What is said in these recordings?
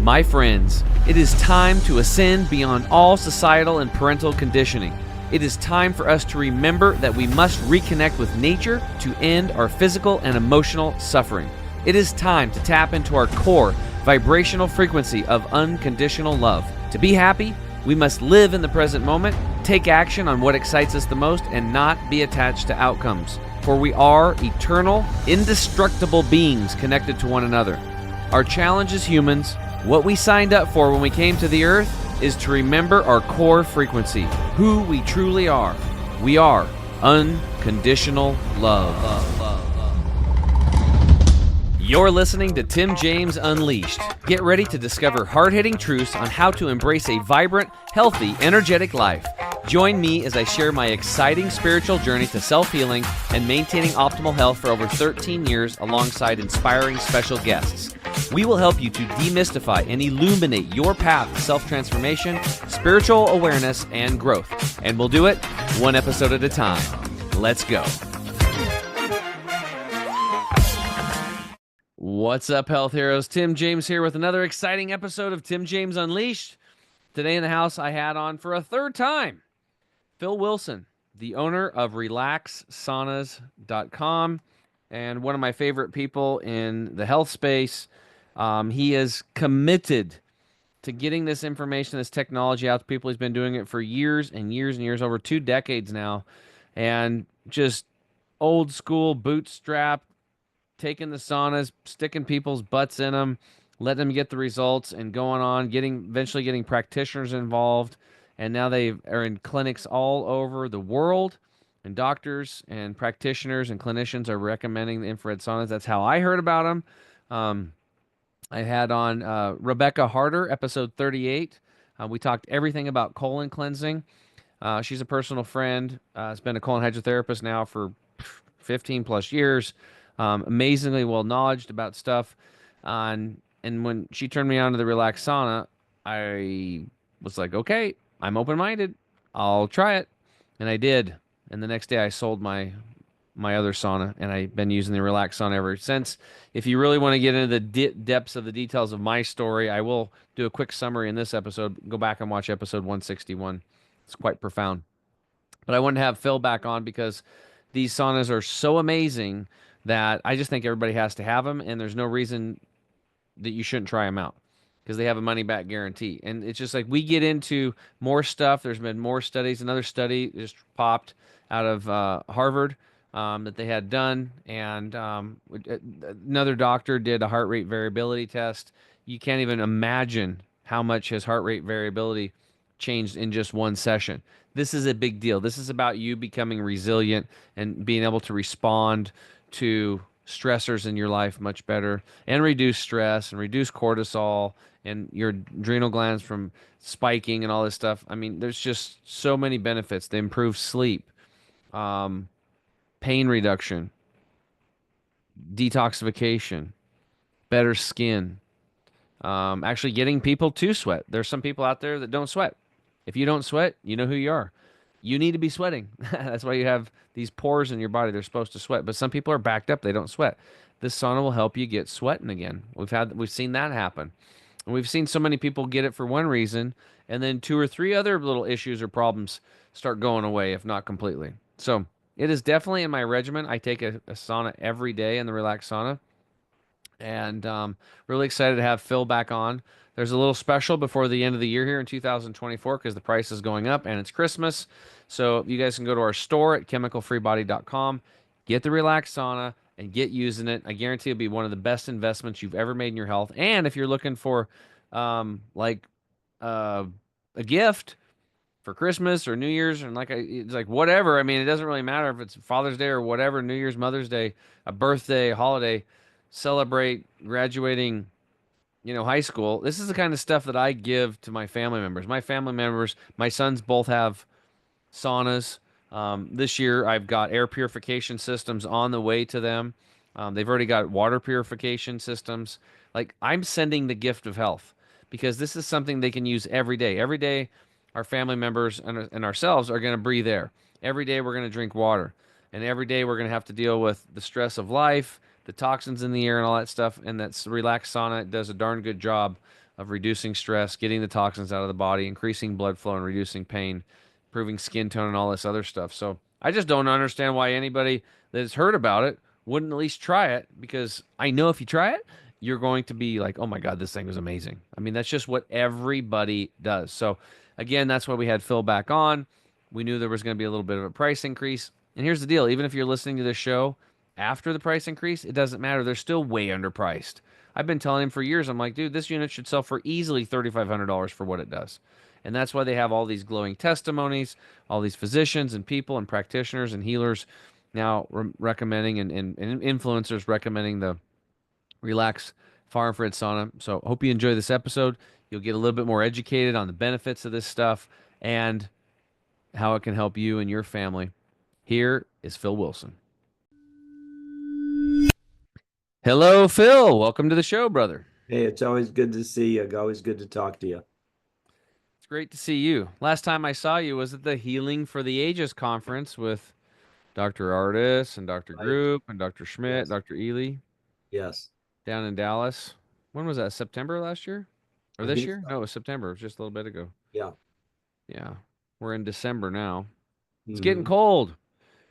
My friends, it is time to ascend beyond all societal and parental conditioning. It is time for us to remember that we must reconnect with nature to end our physical and emotional suffering. It is time to tap into our core vibrational frequency of unconditional love. To be happy, we must live in the present moment, take action on what excites us the most, and not be attached to outcomes. For we are eternal, indestructible beings connected to one another. Our challenge as humans, what we signed up for when we came to the earth, is to remember our core frequency, who we truly are. We are unconditional love. You're listening to Tim James Unleashed. Get ready to discover hard-hitting truths on how to embrace a vibrant, healthy, energetic life. Join me as I share my exciting spiritual journey to self-healing and maintaining optimal health for over 13 years alongside inspiring special guests. We will help you to demystify and illuminate your path to self-transformation, spiritual awareness, and growth. And we'll do it one episode at a time. Let's go. What's up, health heroes? Tim James here with another exciting episode of Tim James Unleashed. Today in the house, I had on for a third time Phil Wilson, the owner of RelaxSaunas.com and one of my favorite people in the health space. He is committed to getting this information, this technology out to people. He's been doing it for years and years and years, over 2 decades now, and just old school bootstrap, taking the saunas, sticking people's butts in them, letting them get the results, and going on, eventually getting practitioners involved. And now they are in clinics all over the world, and doctors and practitioners and clinicians are recommending the infrared saunas. That's how I heard about them. I had on Rebecca Harder, episode 38. We talked everything about colon cleansing. She's a personal friend. Has been a colon hydrotherapist now for 15 plus years. Amazingly well knowledgeable about stuff. And when she turned me on to the Relax Sauna, I was like, okay, I'm open-minded. I'll try it. And I did. And the next day I sold my other sauna, and I've been using the Relax Sauna ever since. If you really want to get into the depths of the details of my story, I will do a quick summary in this episode. Go back and watch episode 161. It's quite profound. But I wanted to have Phil back on because these saunas are so amazing that I just think everybody has to have them, and there's no reason that you shouldn't try them out because they have a money-back guarantee. And it's just like we get into more stuff. There's been more studies. Another study just popped out of Harvard that they had done, and another doctor did a heart rate variability test. You can't even imagine how much his heart rate variability changed in just one session. This is a big deal. This is about you becoming resilient and being able to respond to stressors in your life much better and reduce stress and reduce cortisol and your adrenal glands from spiking and all this stuff. I mean, there's just so many benefits. They improve sleep, pain reduction, detoxification, better skin, actually getting people to sweat. There's some people out there that don't sweat. If you don't sweat, you know who you are. You need to be sweating. That's why you have these pores in your body. They're supposed to sweat. But some people are backed up. They don't sweat. This sauna will help you get sweating again. We've seen that happen. And we've seen so many people get it for one reason, and then 2 or 3 other little issues or problems start going away, if not completely. So it is definitely in my regimen. I take a sauna every day in the Relax Sauna. And really excited to have Phil back on. There's a little special before the end of the year here in 2024 because the price is going up and it's Christmas. So you guys can go to our store at chemicalfreebody.com, get the Relax Sauna, and get using it. I guarantee it'll be one of the best investments you've ever made in your health. And if you're looking for a gift for Christmas or New Year's, and it's like whatever. I mean, it doesn't really matter if it's Father's Day or whatever, New Year's, Mother's Day, a birthday, holiday, celebrate graduating, high school. This is the kind of stuff that I give to my family members. My family members, my sons both have saunas. This year, I've got air purification systems on the way to them. They've already got water purification systems. Like, I'm sending the gift of health because this is something they can use every day. Every day, our family members and ourselves are going to breathe air. Every day, we're going to drink water. And every day, we're going to have to deal with the stress of life, the toxins in the air and all that stuff. And that's relaxed sauna. It does a darn good job of reducing stress, getting the toxins out of the body, increasing blood flow and reducing pain, improving skin tone and all this other stuff. So I just don't understand why anybody that has heard about it wouldn't at least try it, because I know if you try it, you're going to be like, oh my God, this thing is amazing. I mean, that's just what everybody does. So again, that's why we had Phil back on. We knew there was going to be a little bit of a price increase. And here's the deal, even if you're listening to this show after the price increase, it doesn't matter. They're still way underpriced. I've been telling him for years, I'm like, dude, this unit should sell for easily $3,500 for what it does. And that's why they have all these glowing testimonies, all these physicians and people and practitioners and healers now recommending, and influencers recommending the Relax Far Infrared Sauna. So hope you enjoy this episode. You'll get a little bit more educated on the benefits of this stuff and how it can help you and your family. Here is Phil Wilson. Hello, Phil. Welcome to the show, brother. Hey, it's always good to see you. Always good to talk to you. It's great to see you. Last time I saw you was at the Healing for the Ages conference with Dr. Artis and Dr. Right? Group and Dr. Schmidt, Yes. Dr. Ely Yes. down in Dallas. When was that? September last year? Or I this think year? so. No, it was September. It was just a little bit ago. Yeah. Yeah. We're in December now. It's getting Hmm. cold.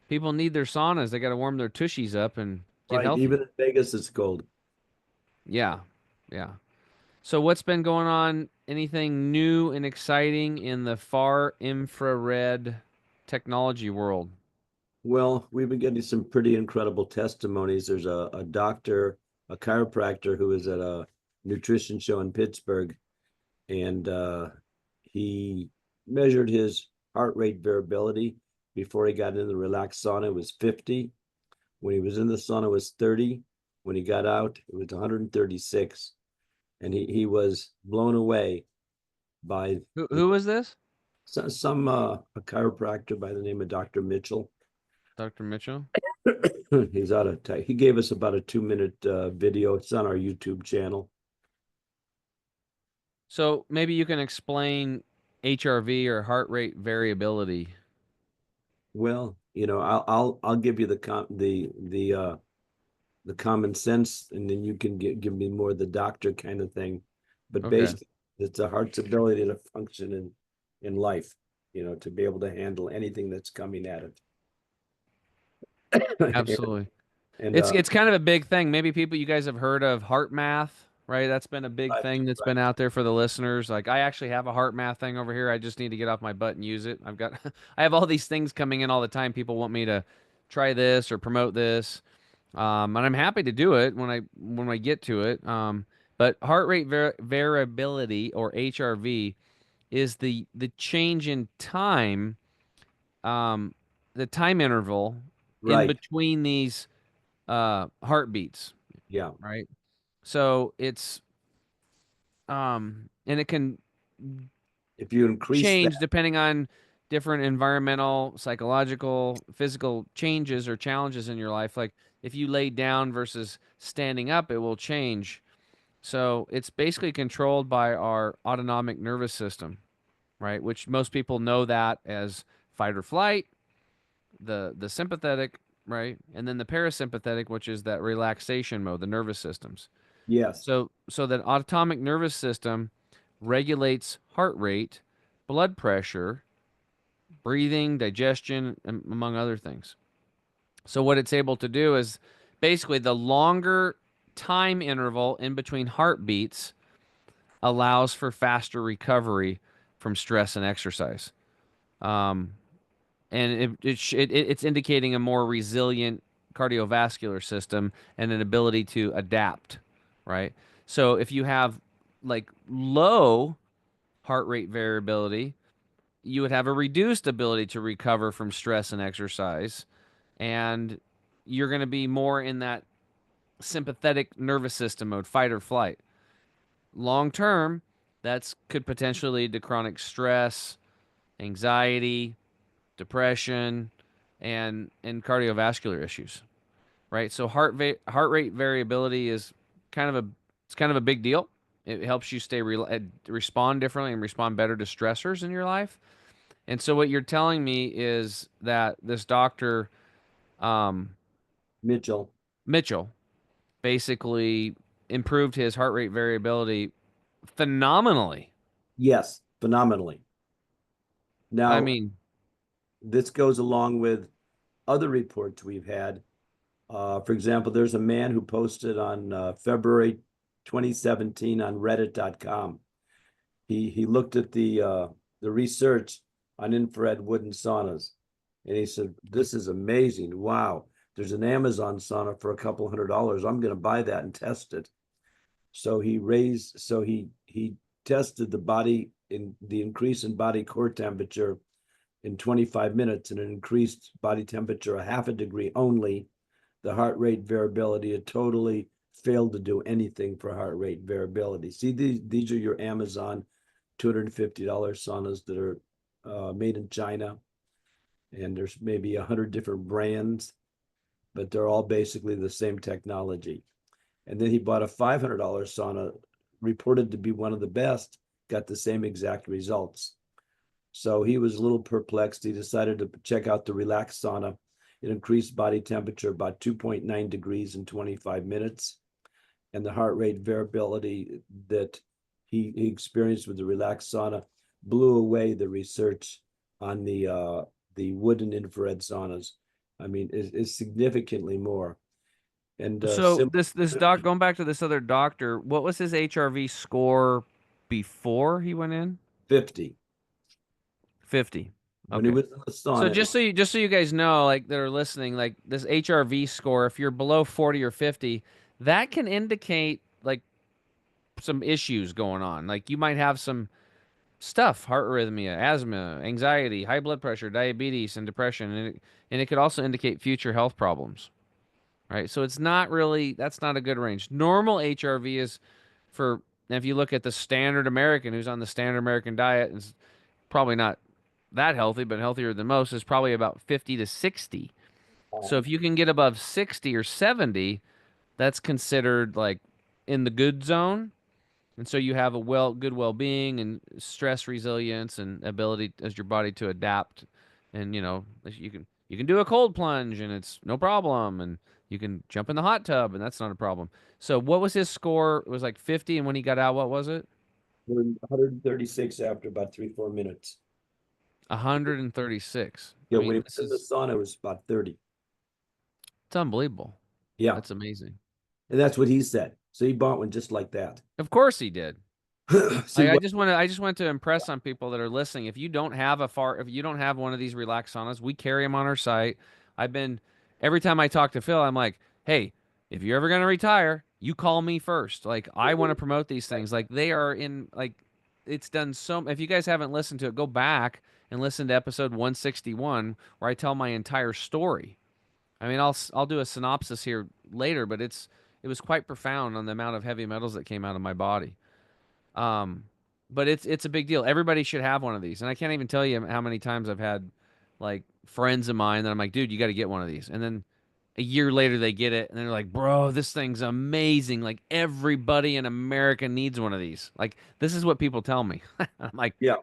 People need their saunas. They got to warm their tushies up and get Right. healthy. Even in Vegas, it's cold. Yeah. Yeah. So what's been going on? Anything new and exciting in the far infrared technology world? Well, we've been getting some pretty incredible testimonies. There's a doctor, a chiropractor who was at a nutrition show in Pittsburgh, and he measured his heart rate variability before he got in the relaxed sauna. It was 50. When he was in the sauna, it was 30. When he got out, it was 136. And he was blown away by Who was this? some a chiropractor by the name of Dr. Mitchell. Dr. Mitchell? He's out of he gave us about a 2 minute video. It's on our YouTube channel. So maybe you can explain HRV, or heart rate variability. Well, I'll give you the common sense, and then you can give me more the doctor kind of thing. But Okay. basically, it's the heart's ability to function in life, to be able to handle anything that's coming at it. Absolutely. and It's kind of a big thing. Maybe people, you guys have heard of Heart Math, right? That's been a big right, thing that's been right. out there for the listeners. Like I actually have a Heart Math thing over here. I just need to get off my butt and use it. I've got I have all these things coming in all the time. People want me to try this or promote this. And I'm happy to do it when I get to it. But heart rate variability, or HRV, is the change in time, um, the time interval in Right. between these heartbeats, Yeah. right? So and it can If you increase that, change depending on different environmental, psychological, physical changes or challenges in your life. Like if you lay down versus standing up, it will change. So it's basically controlled by our autonomic nervous system, right? Which most people know that as fight or flight, the sympathetic, right? And then the parasympathetic, which is that relaxation mode, the nervous systems. yes, So that autonomic nervous system regulates heart rate, blood pressure, breathing, digestion, among other things. So what it's able to do is basically the longer time interval in between heartbeats allows for faster recovery from stress and exercise. Um, and it's indicating a more resilient cardiovascular system and an ability to adapt, right? So if you have like low heart rate variability, you would have a reduced ability to recover from stress and exercise, and you're going to be more in that sympathetic nervous system mode, fight or flight. Long term, that's could potentially lead to chronic stress, anxiety, depression, and cardiovascular issues, right? So heart rate variability is kind of a it's kind of a big deal. It helps you respond differently and respond better to stressors in your life. And so what you're telling me is that this doctor, um, Mitchell. Mitchell, basically improved his heart rate variability phenomenally. Yes, phenomenally. I Now, mean, this goes along with other reports we've had. For example, there's a man who posted on February 2017 on Reddit.com. He looked at the research on infrared wooden saunas, and he said, "This is amazing! Wow, there's an Amazon sauna for a couple $100. I'm going to buy that and test it." So he tested the increase in body core temperature in 25 minutes, and it increased body temperature a half a degree only. The heart rate variability, it totally failed to do anything for heart rate variability. See, these are your Amazon $250 saunas that are made in China, and there's maybe 100 different brands, but they're all basically the same technology. And then he bought a $500 sauna, reported to be one of the best, got the same exact results. So he was a little perplexed. He decided to check out the Relax sauna. It increased body temperature about 2.9 degrees in 25 minutes. And the heart rate variability that he experienced with the Relax sauna blew away the research on the wooden infrared saunas. I mean, is significantly more. And so this doc, going back to this other doctor, what was his HRV score before he went in? 50. 50. When he Okay. was in the So sauna, just so you guys know, like that are listening, like this HRV score, if you're below 40 or 50, that can indicate like some issues going on. Like you might have some stuff, heart arrhythmia, asthma, anxiety, high blood pressure, diabetes, and depression, and it could also indicate future health problems. Right? So it's not really that's not a good range. Normal HRV is for if you look at the standard American who's on the standard American diet and is probably not that healthy, but healthier than most, is probably about 50 to 60. So if you can get above 60 or 70, that's considered like in the good zone. And so you have a good well-being and stress resilience and ability as your body to adapt. And you can do a cold plunge and it's no problem. And you can jump in the hot tub and that's not a problem. So what was his score? It was like 50, and when he got out, what was it? 136 after about 3-4 minutes. 136. I Yeah, when he mean, was in the sauna, it was about 30. it's unbelievable. Yeah, That's amazing. and that's what he said. So he bought one just like that. Of course he did. See Like what? I just want to impress on people that are listening. If you don't have one of these relax saunas, we carry them on our site. I've been every time I talk to Phil, I'm like, hey, if you're ever gonna retire, you call me first. Like I want to promote these things. Like they are in like it's done so. If you guys haven't listened to it, go back and listen to episode 161 where I tell my entire story. I mean, I'll do a synopsis here later, but it was quite profound on the amount of heavy metals that came out of my body. Um, but it's a big deal. Everybody should have one of these. And I can't even tell you how many times I've had like friends of mine that I'm like, dude, you got to get one of these. And then a year later they get it and they're like, bro, this thing's amazing. Like everybody in America needs one of these. Like this is what people tell me. I'm like, Yeah,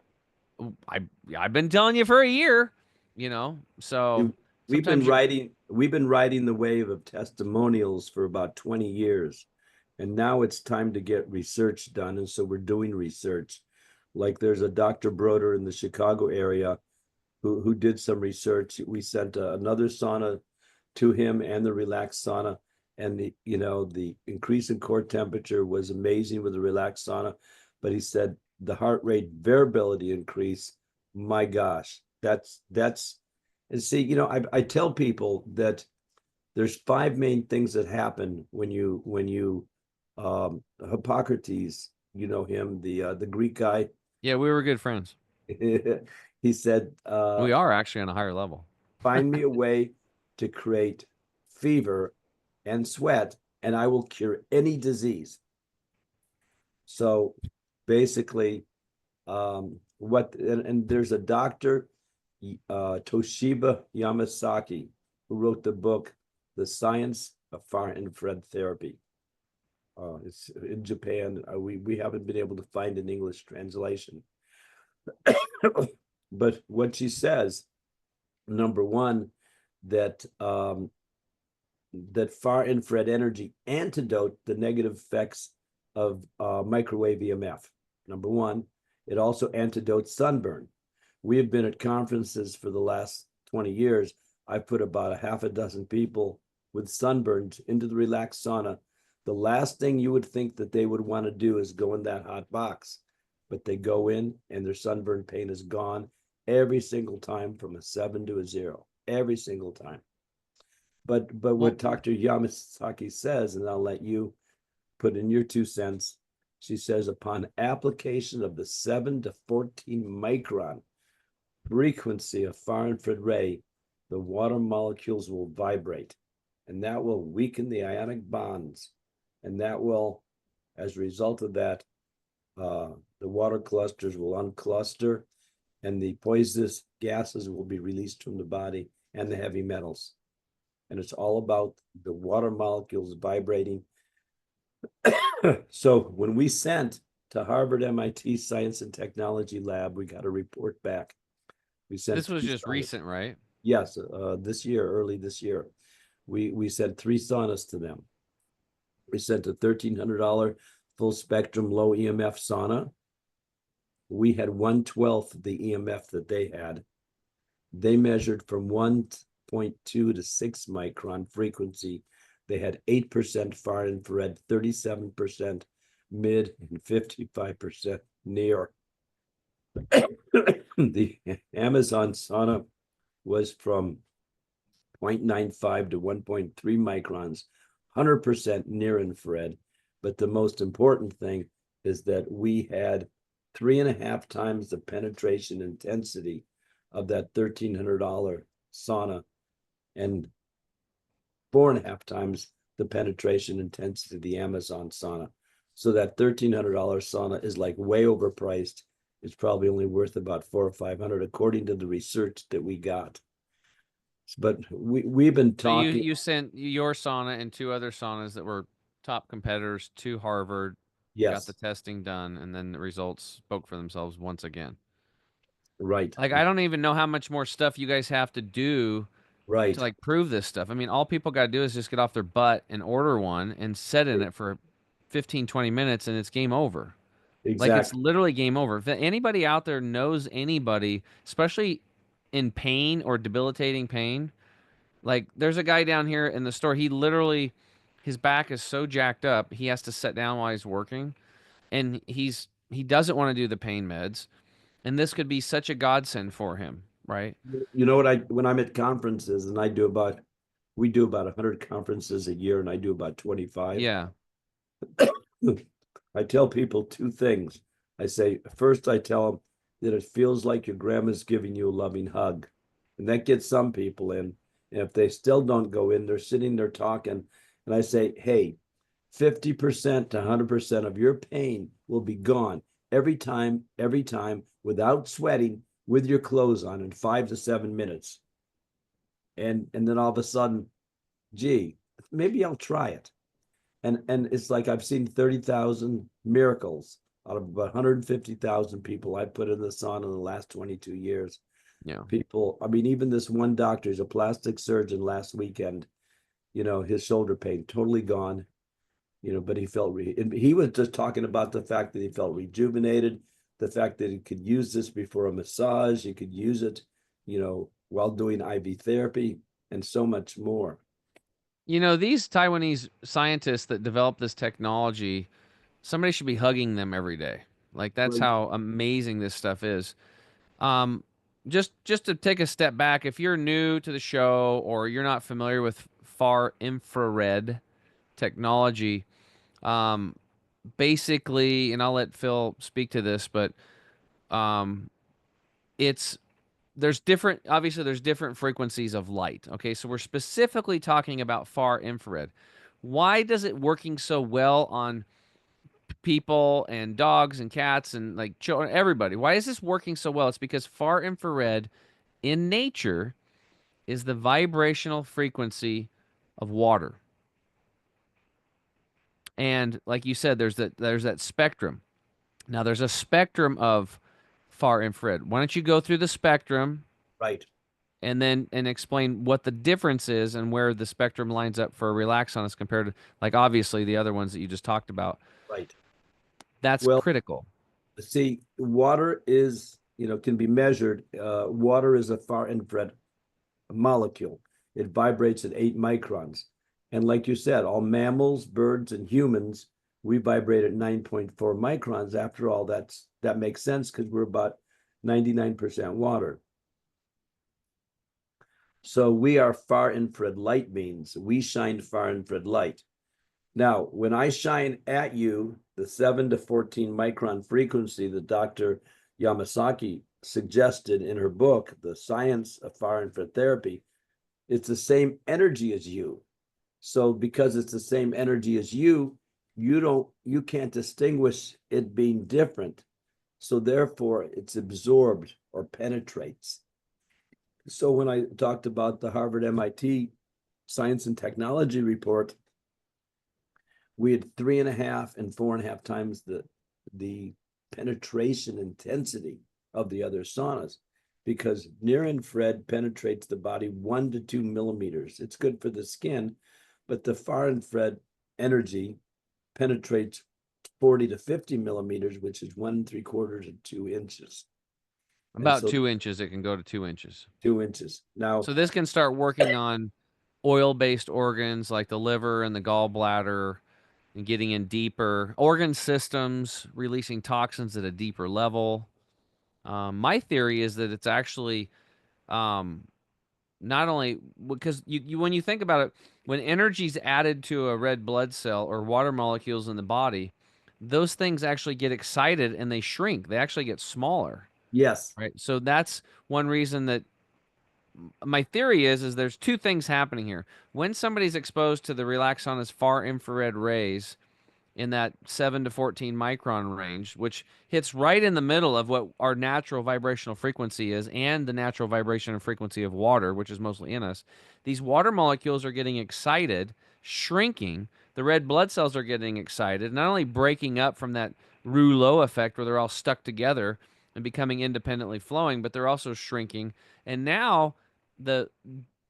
I I've been telling you for a year, So we've been sometimes you riding the wave of testimonials for about 20 years, and now it's time to get research done. And so we're doing research. Like there's a Dr. Broder in the Chicago area who did some research. We sent another sauna to him and the relaxed sauna, and the increase in core temperature was amazing with the relaxed sauna, but he said the heart rate variability increase, my gosh, that's and see, I tell people that there's five main things that happen when you Hippocrates, him, the Greek guy. Yeah, we were good friends. He said, We are actually on a higher level. find me a way to create fever and sweat, and I will cure any disease. So basically, and there's a doctor, Toshiba Yamasaki, who wrote the book, The Science of Far Infrared Therapy. It's in Japan. We haven't been able to find an English translation. But what she says, number one, that that far infrared energy antidote the negative effects of microwave EMF. Number one, it also antidotes sunburn. We have been at conferences for the last 20 years. I've put about a half a dozen people with sunburns into the relaxed sauna. The last thing you would think that they would want to do is go in that hot box, but they go in and their sunburn pain is gone every single time, from a 7 to a 0, every single time. But Well, what Dr. Yamasaki says, and I'll let you put in your 2 cents. She says, upon application of the 7 to 14 micron frequency of far infrared ray, the water molecules will vibrate, and that will weaken the ionic bonds, and that will, as a result of that, the water clusters will uncluster, and the poisonous gases will be released from the body, and the heavy metals. And it's all about the water molecules vibrating. So when we sent to Harvard MIT Science and Technology Lab, we got a report back. We sent this was 3 just saunas. recent, right? Yes, this year, early this year. We sent 3 saunas to them. We sent a $1,300 full spectrum low EMF sauna. We had 1/12 the EMF that they had. They measured from 1.2 to 6 micron frequency. They had 8% far infrared, 37% mid, and 55% near. The Amazon sauna was from 0.95 to 1.3 microns, 100% near infrared. But the most important thing is that we had 3.5 times the penetration intensity of that $1,300 sauna, and 4.5 times the penetration intensity of the Amazon sauna. So that $1,300 sauna is like way overpriced. It's probably only worth about 400 or 500, according to the research that we got. But we've been So you talking. you sent your sauna and 2 other saunas that were top competitors to Harvard, got the Yes, testing done, and then the results spoke for themselves once again. right, Like I don't even know how much more stuff you guys have to do to right, like prove this stuff. I mean, all people got to do is just get off their butt and order one and sit in it for 15, 20 minutes and it's game over. Like it's exactly. literally game over. If anybody out there knows anybody, especially in pain or debilitating pain, like there's a guy down here in the store, he literally his back is so jacked up, he has to sit down while he's working and he doesn't want to do the pain meds, and this could be such a godsend for him, right? You know what, when I'm at conferences, and we do about 100 conferences a year, and I do about 25. Yeah. I tell people 2 things. I say, first, I tell them that it feels like your grandma's giving you a loving hug. And that gets some people in. And if they still don't go in, they're sitting there talking. And I say, hey, 50% to 100% of your pain will be gone every time, without sweating, with your clothes on, in 5 to 7 minutes. And then all of a sudden, gee, maybe I'll try it. And it's like I've seen 30,000 miracles out of about 150,000 people I put in the sauna in the last 22 years. Yeah. People, I mean, even this one doctor, he's a plastic surgeon, last weekend, his shoulder pain totally gone, but and he was just talking about the fact that he felt rejuvenated, the fact that he could use this before a massage, he could use it, while doing IV therapy, and so much more. You know, these Taiwanese scientists that developed this technology, somebody should be hugging them every day. Like that's Right. how amazing this stuff is. Um, just to take a step back, if you're new to the show or you're not familiar with far infrared technology, um, basically, and I'll let Phil speak to this, but um, it's there's different frequencies of light. Okay, so we're specifically talking about far infrared. Why does it working so well on people and dogs and cats and like children, everybody? Why is this working so well? It's because far infrared in nature is the vibrational frequency of water. And like you said, there's that spectrum. Now there's a spectrum of far infrared. Why don't you go through the spectrum Right. and then and explain what the difference is and where the spectrum lines up for a relax sauna as compared to, like, obviously the other ones that you just talked about. Right. That's Well, critical. see, water is, can be measured. Water is a far infrared molecule. It vibrates at 8 microns. And like you said, all mammals, birds, and humans, we vibrate at 9.4 microns. After all, that makes sense because we're about 99% water. So we are far infrared light beings. We shine far infrared light. Now, when I shine at you, the 7 to 14 micron frequency that Dr. Yamasaki suggested in her book, The Science of Far Infrared Therapy, it's the same energy as you. So because it's the same energy as you can't distinguish it being different. So therefore it's absorbed or penetrates. So when I talked about the Harvard MIT Science and Technology report, we had 3.5 and 4.5 times the penetration intensity of the other saunas because near infrared penetrates the body 1 to 2 millimeters. It's good for the skin, but the far infrared energy penetrates 40 to 50 millimeters, which is 1 3/4 to 2 inches. And About so 2 inches, it can go to 2 inches. 2 inches. Now, So this can start working on oil-based organs like the liver and the gallbladder and getting in deeper organ systems, releasing toxins at a deeper level. My theory is that it's actually um, not only because when you think about it, when energy's added to a red blood cell or water molecules in the body, those things actually get excited and they shrink. They actually get smaller, yes, right? So that's one reason that my theory is there's two things happening here. When somebody's exposed to the Relaxona's far infrared rays in that 7 to 14 micron range, which hits right in the middle of what our natural vibrational frequency is and the natural vibration and frequency of water, which is mostly in us. These water molecules are getting excited, shrinking. The red blood cells are getting excited, not only breaking up from that rouleau effect where they're all stuck together and becoming independently flowing, but they're also shrinking. And now the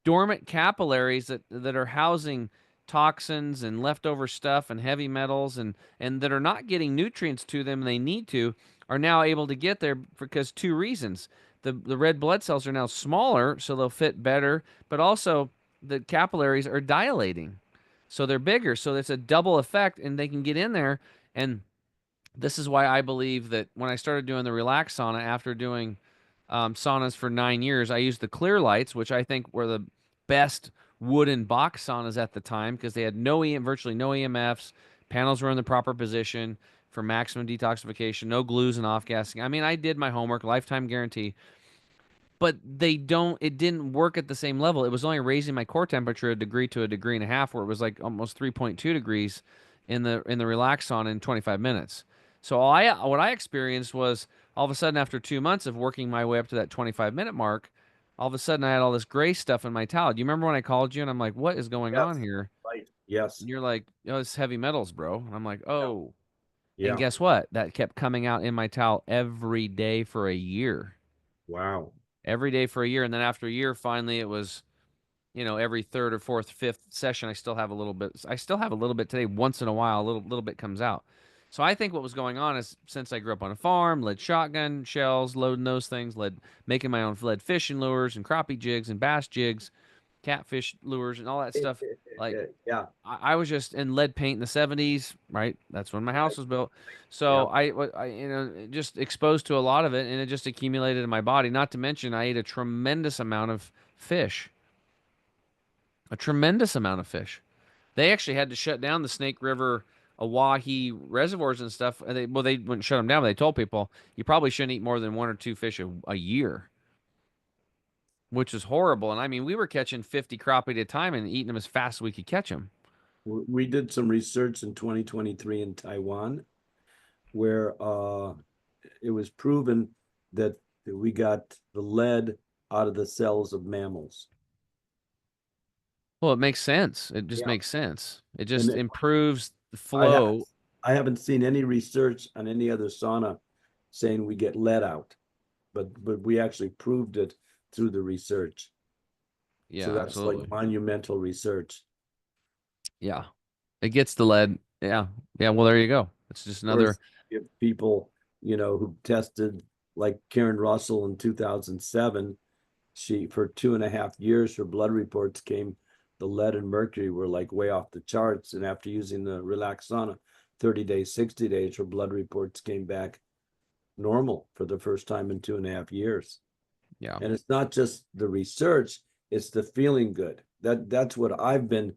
dormant capillaries that are housing toxins and leftover stuff and heavy metals and that are not getting nutrients to them they need to are now able to get there because two reasons. The red blood cells are now smaller, so they'll fit better, but also the capillaries are dilating. So they're bigger. So it's a double effect and they can get in there. And this is why I believe that when I started doing the relax sauna after doing saunas for 9 years, I used the clear lights, which I think were the best wooden box saunas at the time because they had virtually no EMFs. Panels were in the proper position for maximum detoxification, no glues and off gassing. I mean, I did my homework, lifetime guarantee, but it didn't work at the same level. It was only raising my core temperature a degree to a degree and a half, where it was like almost 3.2 degrees in the relax sauna in 25 minutes. So what I experienced was all of a sudden after 2 months of working my way up to that 25-minute mark, all of a sudden I had all this gray stuff in my towel. Do you remember when I called you and I'm like, what is going on yes, here? right, yes, And you're like, oh, it's heavy metals, bro. And I'm like, yeah, oh. And yeah. guess what? That kept coming out in my towel every day for a year. Wow. Every day for a year. And then after a year, finally it was, every third or fourth, fifth session, I still have a little bit. I still have a little bit today. Once in a while, a little bit comes out. So I think what was going on is since I grew up on a farm, led shotgun shells, loading those things, led making my own lead fishing lures and crappie jigs and bass jigs, catfish lures and all that stuff. Like Yeah, I was just in lead paint in the 70s, right? That's when my right. house was built. Yeah. So just exposed to a lot of it, and it just accumulated in my body. Not to mention, I ate a tremendous amount of fish, a tremendous amount of fish. They actually had to shut down the Snake River, Oahe reservoirs and stuff. And they wouldn't shut them down, but they told people you probably shouldn't eat more than one or two fish a year, which is horrible. And I mean, we were catching 50 crappie at a time and eating them as fast as we could catch them. We did some research in 2023 in Taiwan where it was proven that we got the lead out of the cells of mammals. Well, it makes sense. It just Yeah. makes sense. It And just improves the I haven't flow. I haven't seen any research on any other sauna saying we get lead out, but we actually proved it through the research. So Yeah, that's like absolutely. monumental research. Yeah. It gets the lead. Yeah. Yeah. Well, there you go. It's just Or another. if people, who tested like Karen Russell in 2007, she for 2.5 years, her blood reports came, the lead and mercury were like way off the charts. And after using the relaxed sauna, 30 days, 60 days, her blood reports came back normal for the first time in 2.5 years. Yeah. And it's not just the research, it's the feeling good. That's what I've been,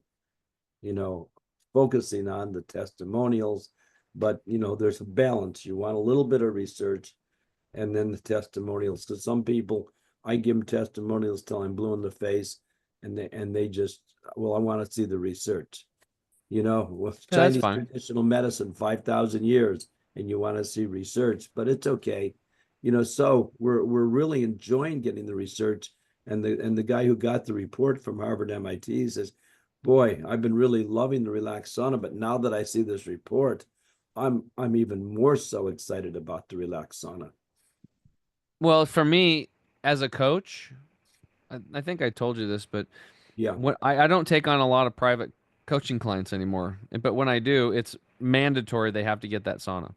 you know, focusing on, the testimonials. But there's a balance. You want a little bit of research and then the testimonials. So some people, I give them testimonials till I'm blue in the face, and they just, well, I want to see the research. With Yeah, that's Chinese fine. traditional medicine, 5,000 years, and you want to see research, but it's okay. So we're really enjoying getting the research. And the guy who got the report from Harvard MIT says, "Boy, I've been really loving the relaxed sauna, but now that I see this report, I'm even more so excited about the relaxed sauna." Well, for me as a coach, I think I told you this, but Yeah, I don't take on a lot of private coaching clients anymore. But when I do, it's mandatory they have to get that sauna.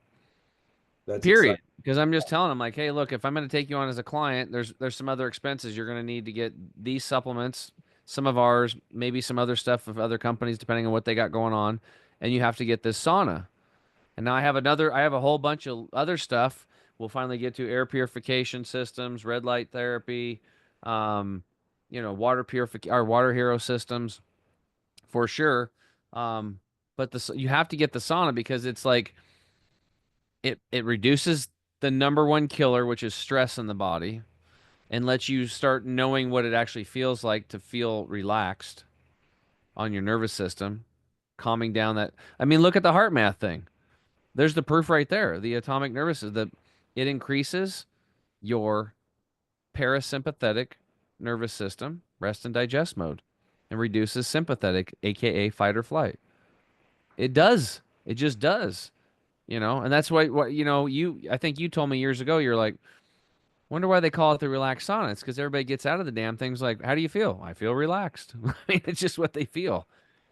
that's Period. exciting. Because I'm just telling them like, hey, look, if I'm going to take you on as a client, there's some other expenses you're going to need to get these supplements, some of ours, maybe some other stuff of other companies, depending on what they got going on, and you have to get this sauna. And now I have a whole bunch of other stuff. We'll finally get to air purification systems, red light therapy, um, water purification, our water hero systems for sure. Um, but you have to get the sauna because it's like it reduces the number one killer, which is stress in the body, and lets you start knowing what it actually feels like to feel relaxed on your nervous system, calming down that. I mean, look at the heart math thing. There's the proof right there. The atomic nervous system, that it increases your parasympathetic nervous system, rest and digest mode, and reduces sympathetic, aka fight or flight. It does. It just does. And that's why what I think you told me years ago, you're like, wonder why they call it the relaxed sauna. It's because everybody gets out of the damn things like, how do you feel? I feel relaxed. I mean, it's just what they feel.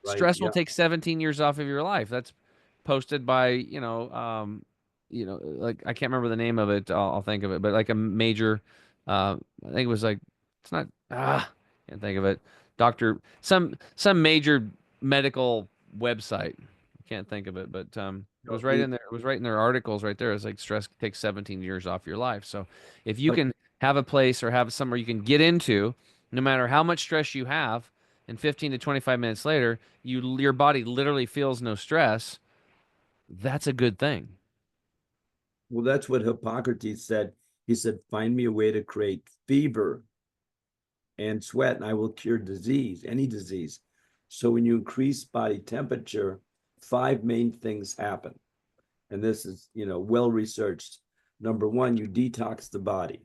Right. Stress will Yeah. take 17 years off of your life. That's posted by, like I can't remember the name of it. I'll think of it, but like a major, I think it was like, it's not, can't think of it. Doctor, some major medical website. Can't think of it, but it was No, right in there. It was right in their articles right there. It's like stress takes 17 years off your life. So if you but can have a place or have somewhere you can get into, no matter how much stress you have, and 15 to 25 minutes later, your body literally feels no stress. That's a good thing. well, that's what Hippocrates said. He said, "Find me a way to create fever and sweat, and I will cure disease, any disease." So when you increase body temperature, five main things happen. And this is, well researched. Number one, you detox the body,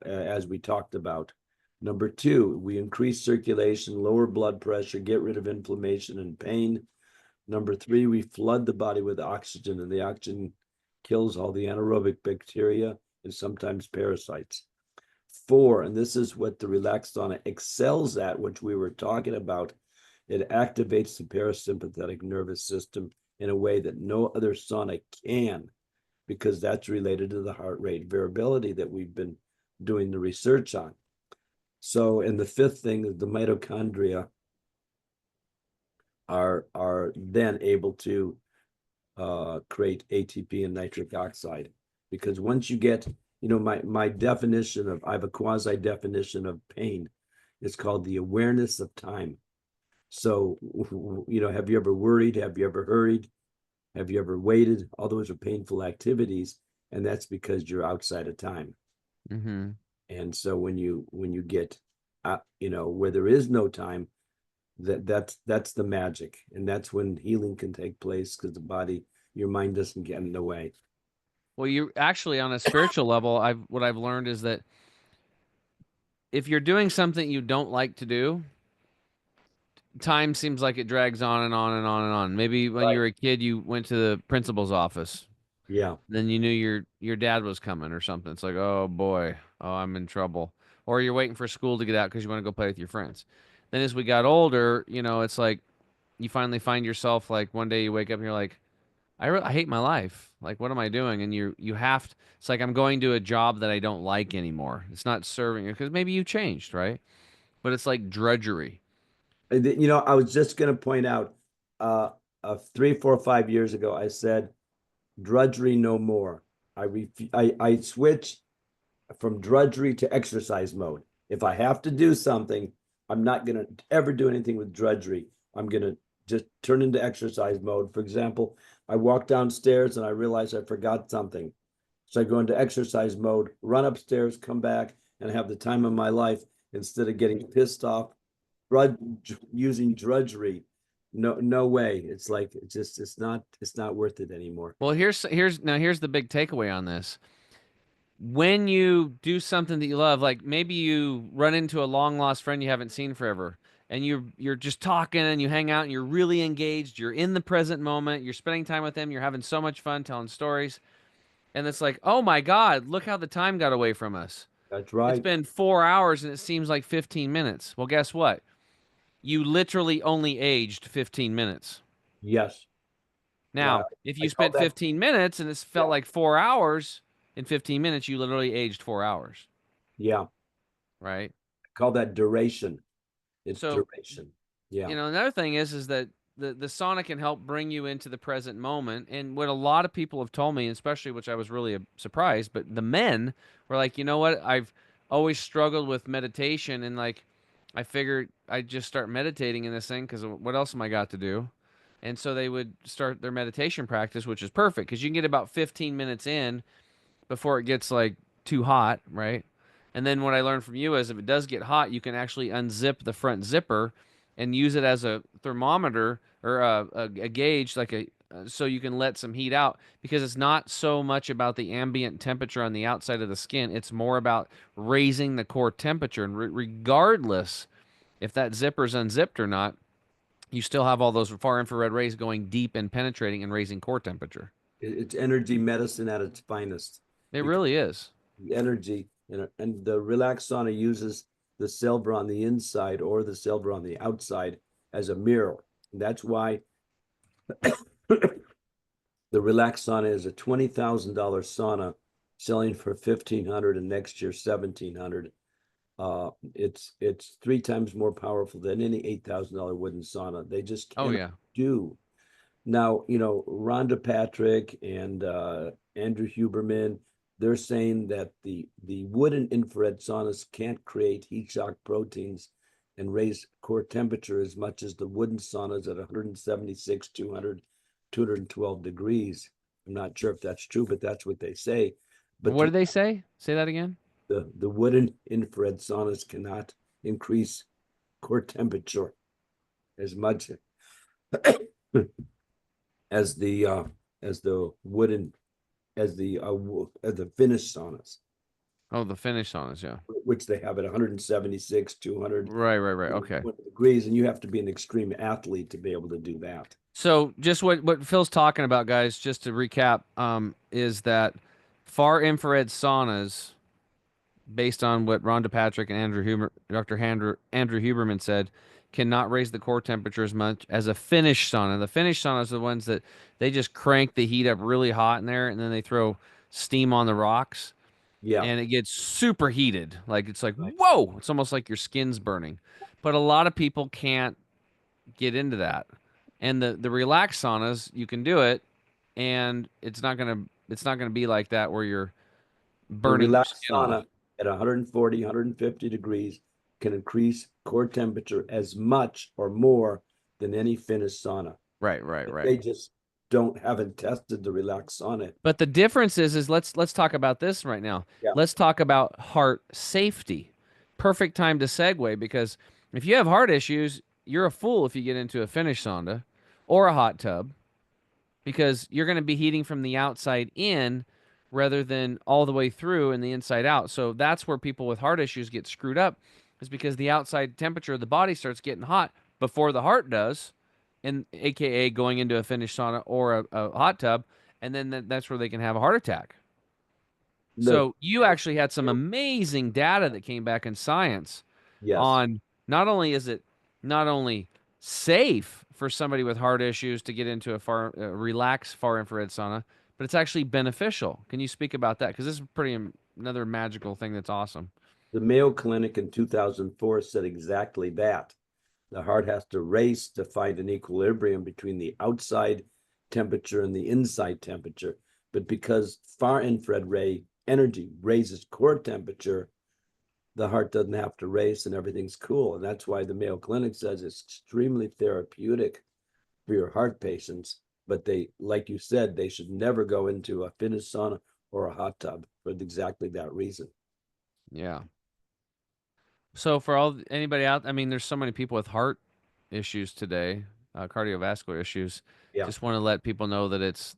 as we talked about. Number two, we increase circulation, lower blood pressure, get rid of inflammation and pain. Number three, we flood the body with oxygen, and the oxygen kills all the anaerobic bacteria and sometimes parasites. Four, and this is what the relaxed sauna excels at, which we were talking about, it activates the parasympathetic nervous system in a way that no other sauna can, because that's related to the heart rate variability that we've been doing the research on. So, and the fifth thing is the mitochondria are then able to create ATP and nitric oxide. Because once you get, my definition of, I have a quasi definition of pain. It's called the awareness of time. So, have you ever worried? Have you ever hurried? Have you ever waited? All those are painful activities, and that's because you're outside of time. Hmm. And so when you get, where there is no time, that's the magic, and that's when healing can take place because the body, your mind doesn't get in the way. Well, you actually, on a spiritual level, what I've learned is that if you're doing something you don't like to do, time seems like it drags on and on and on and on. Maybe when you Right. were a kid, you went to the principal's office. Yeah. Then you knew your dad was coming or something. It's like, oh boy, oh I'm in trouble. or you're waiting for school to get out because you want to go play with your friends. Then as we got older, it's like you finally find yourself like one day you wake up and you're like, I hate my life. Like, what am I doing? And you have to, it's like I'm going to a job that I don't like anymore. It's not serving because maybe you changed, right? But it's like drudgery. I was just going to point out, uh, 3, 4, 5 years ago, I said, drudgery no more. I switch from drudgery to exercise mode. If I have to do something, I'm not going to ever do anything with drudgery. I'm going to just turn into exercise mode. For example, I walk downstairs and I realize I forgot something. So I go into exercise mode, run upstairs, come back, and have the time of my life instead of getting pissed off, using drudgery. No, no way. It's like it's not worth it anymore. Well, here's the big takeaway on this. When you do something that you love, like maybe you run into a long lost friend you haven't seen forever, and you're just talking and you hang out and you're really engaged, you're in the present moment, you're spending time with them, you're having so much fun telling stories, and it's like, oh my God, look how the time got away from us. That's It's right. been 4 hours and it seems like 15 minutes. Well, guess what? You literally only aged 15 minutes. Yes. Yeah. Now, if I you call spent that, 15 minutes and it's felt yeah. like 4 hours, in 15 minutes, you literally aged 4 hours, Yeah. right? I call that duration. It's So, duration. Yeah. another thing is that the sauna can help bring you into the present moment. And what a lot of people have told me, especially which I was really surprised, but the men were like, you know what? I've always struggled with meditation, and like, I figured I'd just start meditating in this thing because what else am I got to do? And so they would start their meditation practice, which is perfect because you can get about 15 minutes in before it gets like too hot, right? And then what I learned from you is if it does get hot, you can actually unzip the front zipper and use it as a thermometer or a gauge, like so you can let some heat out because it's not so much about the ambient temperature on the outside of the skin. It's more about raising the core temperature. And regardless if that zipper's unzipped or not, you still have all those far infrared rays going deep and penetrating and raising core temperature. It's energy medicine at its finest It because really is. the energy and the relaxed sauna uses the silver on the inside or the silver on the outside as a mirror. And that's why the relaxed sauna is a $20,000 sauna selling for 1,500 and next year 1,700. It's 3 times more powerful than any $8,000 wooden sauna. They just Oh cannot yeah. do. Now, Rhonda Patrick and Andrew Huberman, they're saying that the wooden infrared saunas can't create heat shock proteins and raise core temperature as much as the wooden saunas at 176, 200, 212 degrees. I'm not sure if that's true, but that's what they say. But What did they say? Say that again. the wooden infrared saunas cannot increase core temperature as much as the wooden as the Finnish saunas, Oh, the Finnish saunas, yeah. which they have at 176, 200 Right. Okay. degrees, and you have to be an extreme athlete to be able to do that. So just what Phil's talking about, guys, just to recap, is that far infrared saunas, based on what Rhonda Patrick and Dr. Andrew Huberman said, cannot raise the core temperature as much as a Finnish sauna. The Finnish saunas are the ones that they just crank the heat up really hot in there, and then they throw steam on the rocks, Yeah, and it gets super heated. Like it's like, right. whoa, it's almost like your skin's burning. But a lot of people can't get into that. And the relaxed saunas, you can do it, and it's not gonna be like that where you're The burning your relaxed skin off. sauna at 140, 150 degrees can increase core temperature as much or more than any Finnish sauna. Right. They just haven't tested the relaxed sauna. But the difference is let's talk about this right now. Yeah, Let's talk about heart safety. Perfect time to segue because if you have heart issues, you're a fool if you get into a Finnish sauna or a hot tub because you're going to be heating from the outside in rather than all the way through and the inside out. So that's where people with heart issues get screwed up is because the outside temperature of the body starts getting hot before the heart does, and aka going into a Finnish sauna or a hot tub, and then that's where they can have a heart attack. The So you actually had some amazing data that came back in science yes. on not only is it not only safe for somebody with heart issues to get into a relaxed far infrared sauna, but it's actually beneficial. Can you speak about that? Because this is pretty another magical thing that's awesome. The Mayo Clinic in 2004 said exactly that. The heart has to race to find an equilibrium between the outside temperature and the inside temperature. But because far infrared ray energy raises core temperature, the heart doesn't have to race and everything's cool. And that's why the Mayo Clinic says it's extremely therapeutic for your heart patients. But they, like you said, they should never go into a Finnish sauna or a hot tub for exactly that reason. Yeah. So for all anybody out, I mean, there's so many people with heart issues today, cardiovascular issues. Yeah. Just want to let people know that it's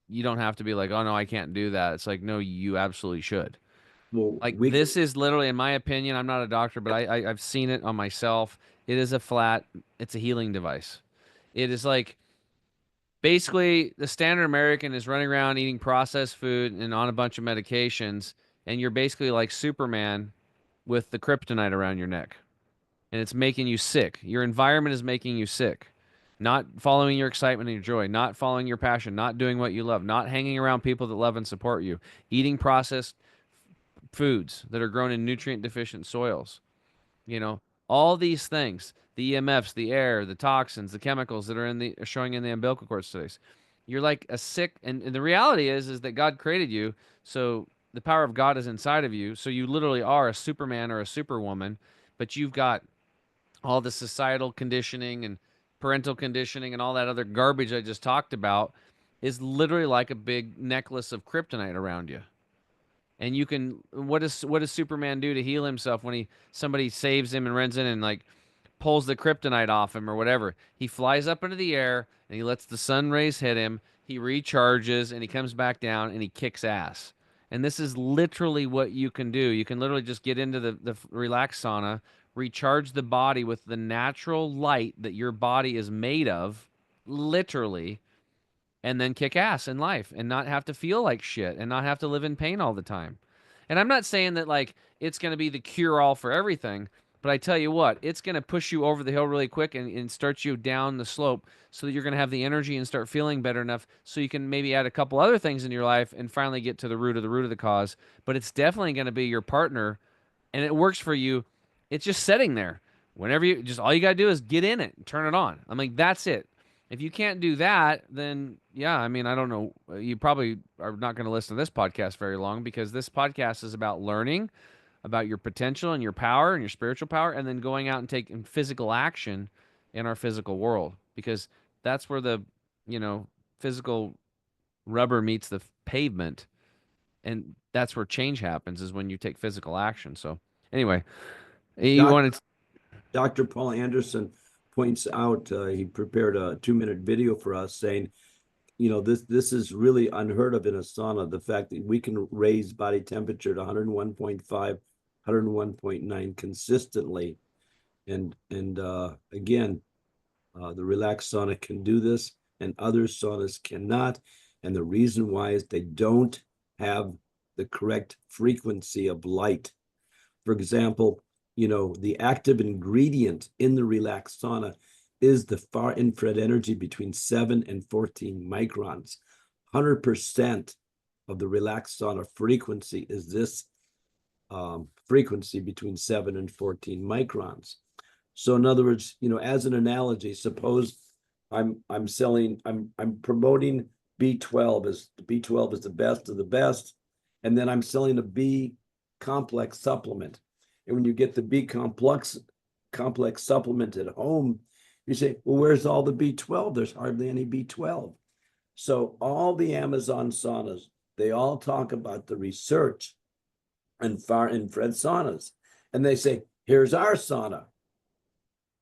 you don't have to be like, oh no, I can't do that. It's like, no, you absolutely should. Well, Like we can, this is literally, in my opinion, I'm not a doctor, but I've seen it on myself. It is a flat, it's a healing device. It is like basically the standard American is running around eating processed food and on a bunch of medications, and you're basically like Superman with the kryptonite around your neck, and it's making you sick. Your environment is making you sick. Not following your excitement and your joy, not following your passion, not doing what you love, not hanging around people that love and support you, eating processed foods that are grown in nutrient deficient soils. You know, all these things, the EMFs, the air, the toxins, the chemicals that are in the showing in the umbilical cord studies. You're like a sick, and the reality is that God created you, so the power of God is inside of you. So you literally are a Superman or a Superwoman, but you've got all the societal conditioning and parental conditioning and all that other garbage I just talked about is literally like a big necklace of kryptonite around you. And you can what does Superman do to heal himself when he somebody saves him and runs in and like pulls the kryptonite off him or whatever? He flies up into the air and he lets the sun rays hit him. He recharges and he comes back down and he kicks ass. And this is literally what you can do. You can literally just get into the relaxed sauna, recharge the body with the natural light that your body is made of, literally, and then kick ass in life and not have to feel like shit and not have to live in pain all the time. And I'm not saying that like it's going to be the cure all for everything, but I tell you what, it's going to push you over the hill really quick and start you down the slope so that you're going to have the energy and start feeling better enough so you can maybe add a couple other things in your life and finally get to the root of the cause. But it's definitely going to be your partner and it works for you. It's just sitting there. Whenever you just all you got to do is get in it and turn it on. I'm like, that's it. If you can't do that, then yeah, I mean, I don't know. You probably are not going to listen to this podcast very long because this podcast is about learning about your potential and your power and your spiritual power, and then going out and taking physical action in our physical world because that's where the, you know, physical rubber meets the pavement, and that's where change happens is when you take physical action. So anyway, you Doc, wanted, Dr. Paul Anderson points out, he prepared a 2-minute video for us saying, you know, this is really unheard of in a sauna. The fact that we can raise body temperature to 101.5, 101.9 consistently. And again, the relaxed sauna can do this and other saunas cannot. And the reason why is they don't have the correct frequency of light. For example, you know, the active ingredient in the relaxed sauna is the far infrared energy between 7 and 14 microns. 100% of the relaxed sauna frequency is this frequency between 7 and 14 microns. So in other words, you know, as an analogy, suppose I'm promoting B12 as B12 is the best of the best, and then I'm selling a B complex supplement. And when you get the B complex supplement at home, you say, well, where's all the B12? There's hardly any B12. So all the Amazon saunas, they all talk about the research and far infrared saunas. And they say, here's our sauna.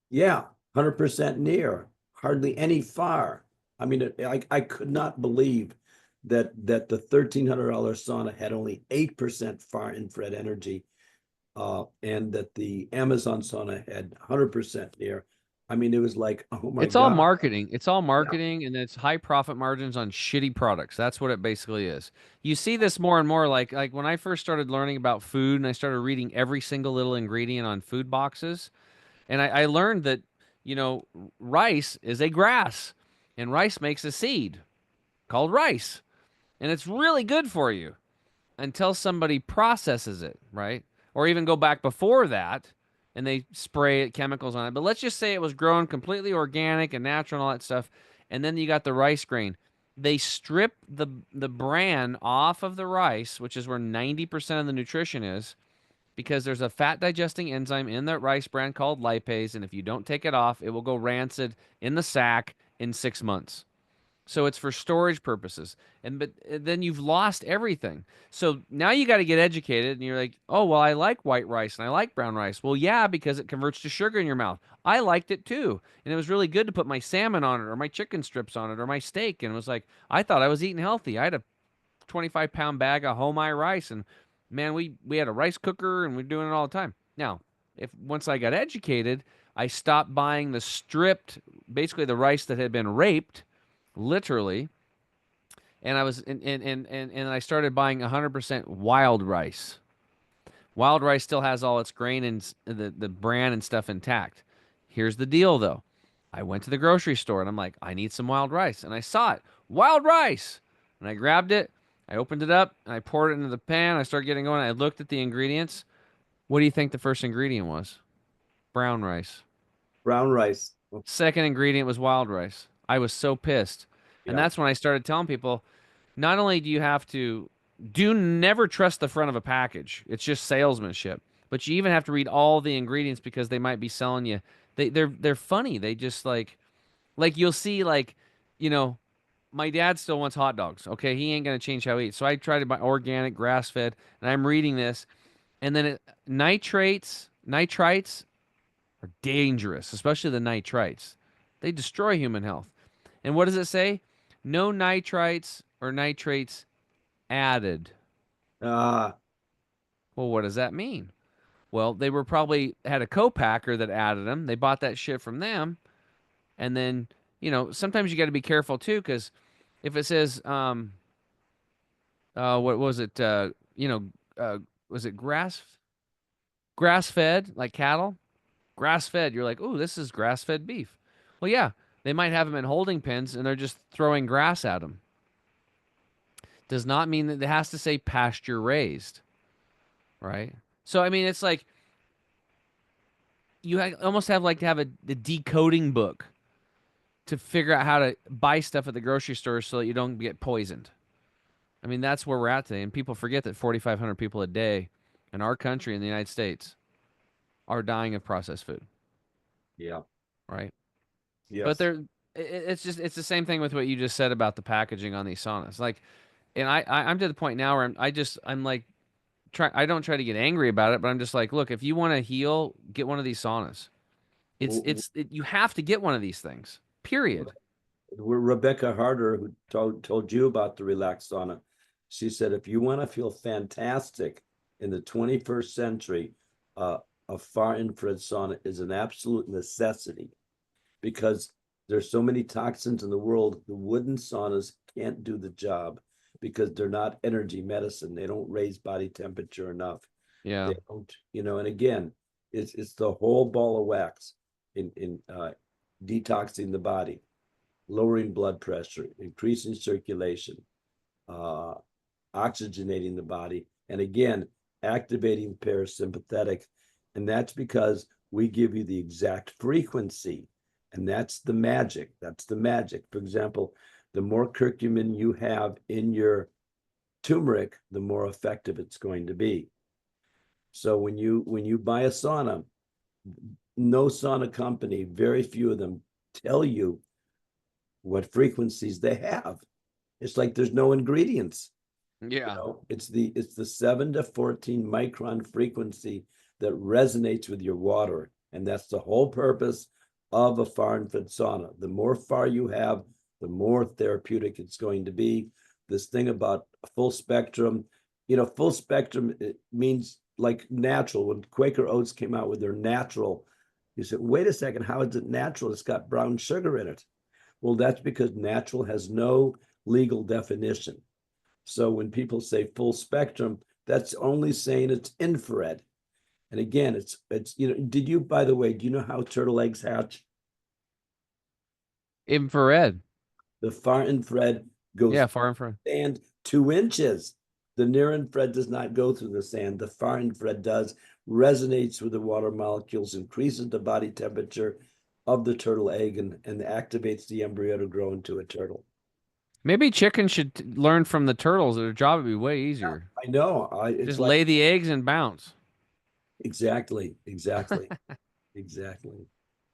Yeah, 100% near, hardly any far. I mean, I could not believe that the $1,300 sauna had only 8% far infrared energy, and that the Amazon sauna had 100% near. I mean, it was like, oh my It's all God. marketing. It's all Yeah. marketing, and it's high profit margins on shitty products. That's what it basically is. You see this more and more, like when I first started learning about food, and I started reading every single little ingredient on food boxes, and I learned that, you know, rice is a grass, and rice makes a seed called rice, and it's really good for you until somebody processes it, right? Or even go back before that and they spray it, chemicals on it. But let's just say it was grown completely organic and natural and all that stuff. And then you got the rice grain. They strip the bran off of the rice, which is where 90% of the nutrition is, because there's a fat digesting enzyme in that rice bran called lipase. And if you don't take it off, it will go rancid in the sack in 6 months. So it's for storage purposes. And but then you've lost everything. So now you got to get educated and you're like, "Oh, well, I like white rice and I like brown rice." Well, yeah, because it converts to sugar in your mouth. I liked it too. And it was really good to put my salmon on it or my chicken strips on it or my steak, and it was like I thought I was eating healthy. I had a 25-pound bag of homai rice, and man, we had a rice cooker and we're doing it all the time. Now, if once I got educated, I stopped buying the stripped, basically the rice that had been raped, literally, and I was and I started buying 100% wild rice. Wild rice still has all its grain and the bran and stuff intact. Here's the deal though. I went to the grocery store and I'm like, I need some wild rice, and I saw it, wild rice, and I grabbed it. I opened it up and I poured it into the pan. I started getting going. I looked at the ingredients. What do you think the first ingredient was? Brown rice. Brown rice. Oh, Second ingredient was wild rice. I was so pissed. And yeah. that's when I started telling people, not only do you have to do never trust the front of a package. It's just salesmanship. But you even have to read all the ingredients because they might be selling you. They're funny. They just like you'll see like, you know, my dad still wants hot dogs. Okay, he ain't gonna change how he eats. So I try to buy organic, grass fed, and I'm reading this, and then nitrites are dangerous, especially the nitrites. They destroy human health. And what does it say? No nitrites or nitrates added. Ah, Well, what does that mean? Well, they were probably had a co-packer that added them. They bought that shit from them, and then sometimes you got to be careful too, because if it says what was it was it grass fed like cattle, grass fed, you're like, oh, this is grass fed beef. Well, yeah, they might have them in holding pens and they're just throwing grass at them. Does not mean that it has to say pasture raised, right? So I mean, it's like almost have like to have a decoding book to figure out how to buy stuff at the grocery store so that you don't get poisoned. I mean, that's where we're at today, and people forget that 4,500 people a day in our country, in the United States, are dying of processed food, yeah. right? But Yes. it's the same thing with what you just said about the packaging on these saunas. Like, and I'm to the point now where I'm like, I don't try to get angry about it, but I'm just like, look, if you want to heal, get one of these saunas. You have to get one of these things. Period. Rebecca Harder, who told you about the relaxed sauna, she said, if you want to feel fantastic in the 21st century, a far infrared sauna is an absolute necessity because there's so many toxins in the world. The wooden saunas can't do the job because they're not energy medicine. They don't raise body temperature enough. Yeah. They don't, and again, it's the whole ball of wax in detoxing the body, lowering blood pressure, increasing circulation, uh, oxygenating the body, and again, activating parasympathetic. And that's because we give you the exact frequency. And that's the magic. That's the magic. For example, the more curcumin you have in your turmeric, the more effective it's going to be. So when you buy a sauna, no sauna company, very few of them tell you what frequencies they have. It's like there's no ingredients. Yeah. It's the 7 to 14 micron frequency that resonates with your water, and that's the whole purpose of a far infrared sauna. The more far you have, the more therapeutic it's going to be. This thing about full spectrum, full spectrum, it means like natural. When Quaker Oats came out with their natural, You said, wait a second, how is it natural? It's got brown sugar in it. Well, that's because natural has no legal definition. So when people say full spectrum, that's only saying it's infrared. And again, it's did you, by the way, do you know how turtle eggs hatch? Infrared. The far infrared goes Yeah, far infrared. sand 2 inches. The near infrared does not go through the sand. The far infrared does, resonates with the water molecules, increases the body temperature of the turtle egg, and activates the embryo to grow into a turtle. Maybe chickens should learn from the turtles. Their job would be way easier. I know. It's Just like lay the eggs and bounce. exactly, exactly, exactly.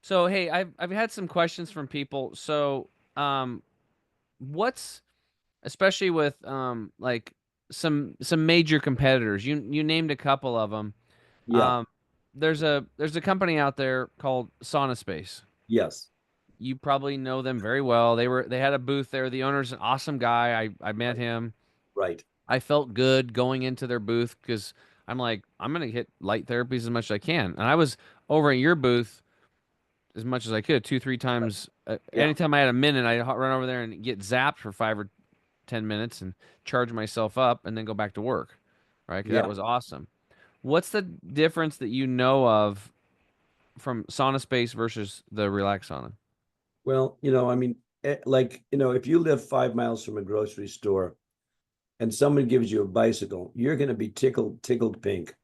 So hey, I've had some questions from people. So what's especially with like some major competitors. You named a couple of them. Yeah, Um, there's a company out there called SaunaSpace. yes, You probably know them very well. They had a booth there. The owner's an awesome guy. I met right, him. right. I felt good going into their booth because I'm like, I'm gonna hit light therapies as much as I can. And I was over at your booth as much as I could, two, three Right. times. Yeah, Anytime I had a minute, I'd run over there and get zapped for 5 or 10 minutes and charge myself up and then go back to work. Right? 'Cause that yeah. was awesome. What's the difference that you know of from sauna space versus the relax sauna? Well, I mean, like, if you live 5 miles from a grocery store and someone gives you a bicycle, you're going to be tickled pink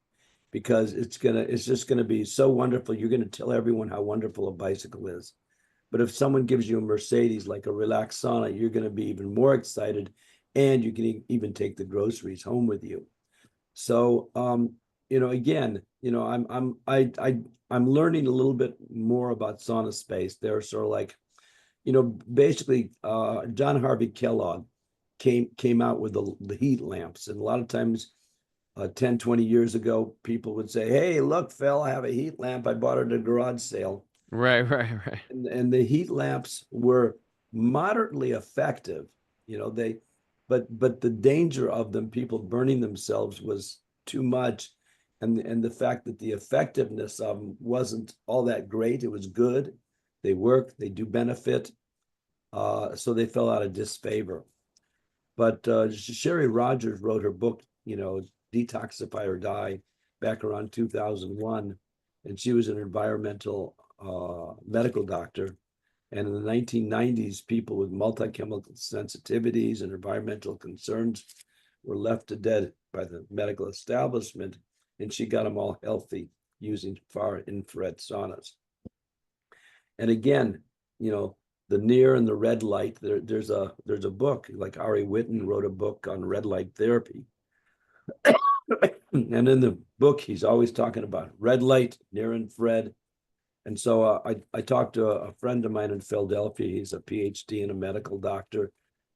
because it's just going to be so wonderful. You're going to tell everyone how wonderful a bicycle is. But if someone gives you a Mercedes, like a relaxed sauna, you're going to be even more excited, and you can even take the groceries home with you. So, again, I'm learning a little bit more about sauna space. They're sort of like, basically, John Harvey Kellogg came out with the heat lamps, and a lot of times, 10, 20 years ago, people would say, "Hey, look, Phil, I have a heat lamp. I bought it at a garage sale." Right, right, right. And the heat lamps were moderately effective. They, but the danger of them, people burning themselves, was too much, and the fact that the effectiveness of them wasn't all that great. It was good. They work. They do benefit. So they fell out of disfavor. But Sherry Rogers wrote her book, Detoxify or Die, back around 2001. And she was an environmental medical doctor. And in the 1990s, people with multi-chemical sensitivities and environmental concerns were left to dead by the medical establishment. And she got them all healthy using far infrared saunas. And again, the near and the red light, there's a book, like Ari Whitten wrote a book on red light therapy. And in the book, he's always talking about red light, near infrared. And so I talked to a friend of mine in Philadelphia. He's a PhD and a medical doctor,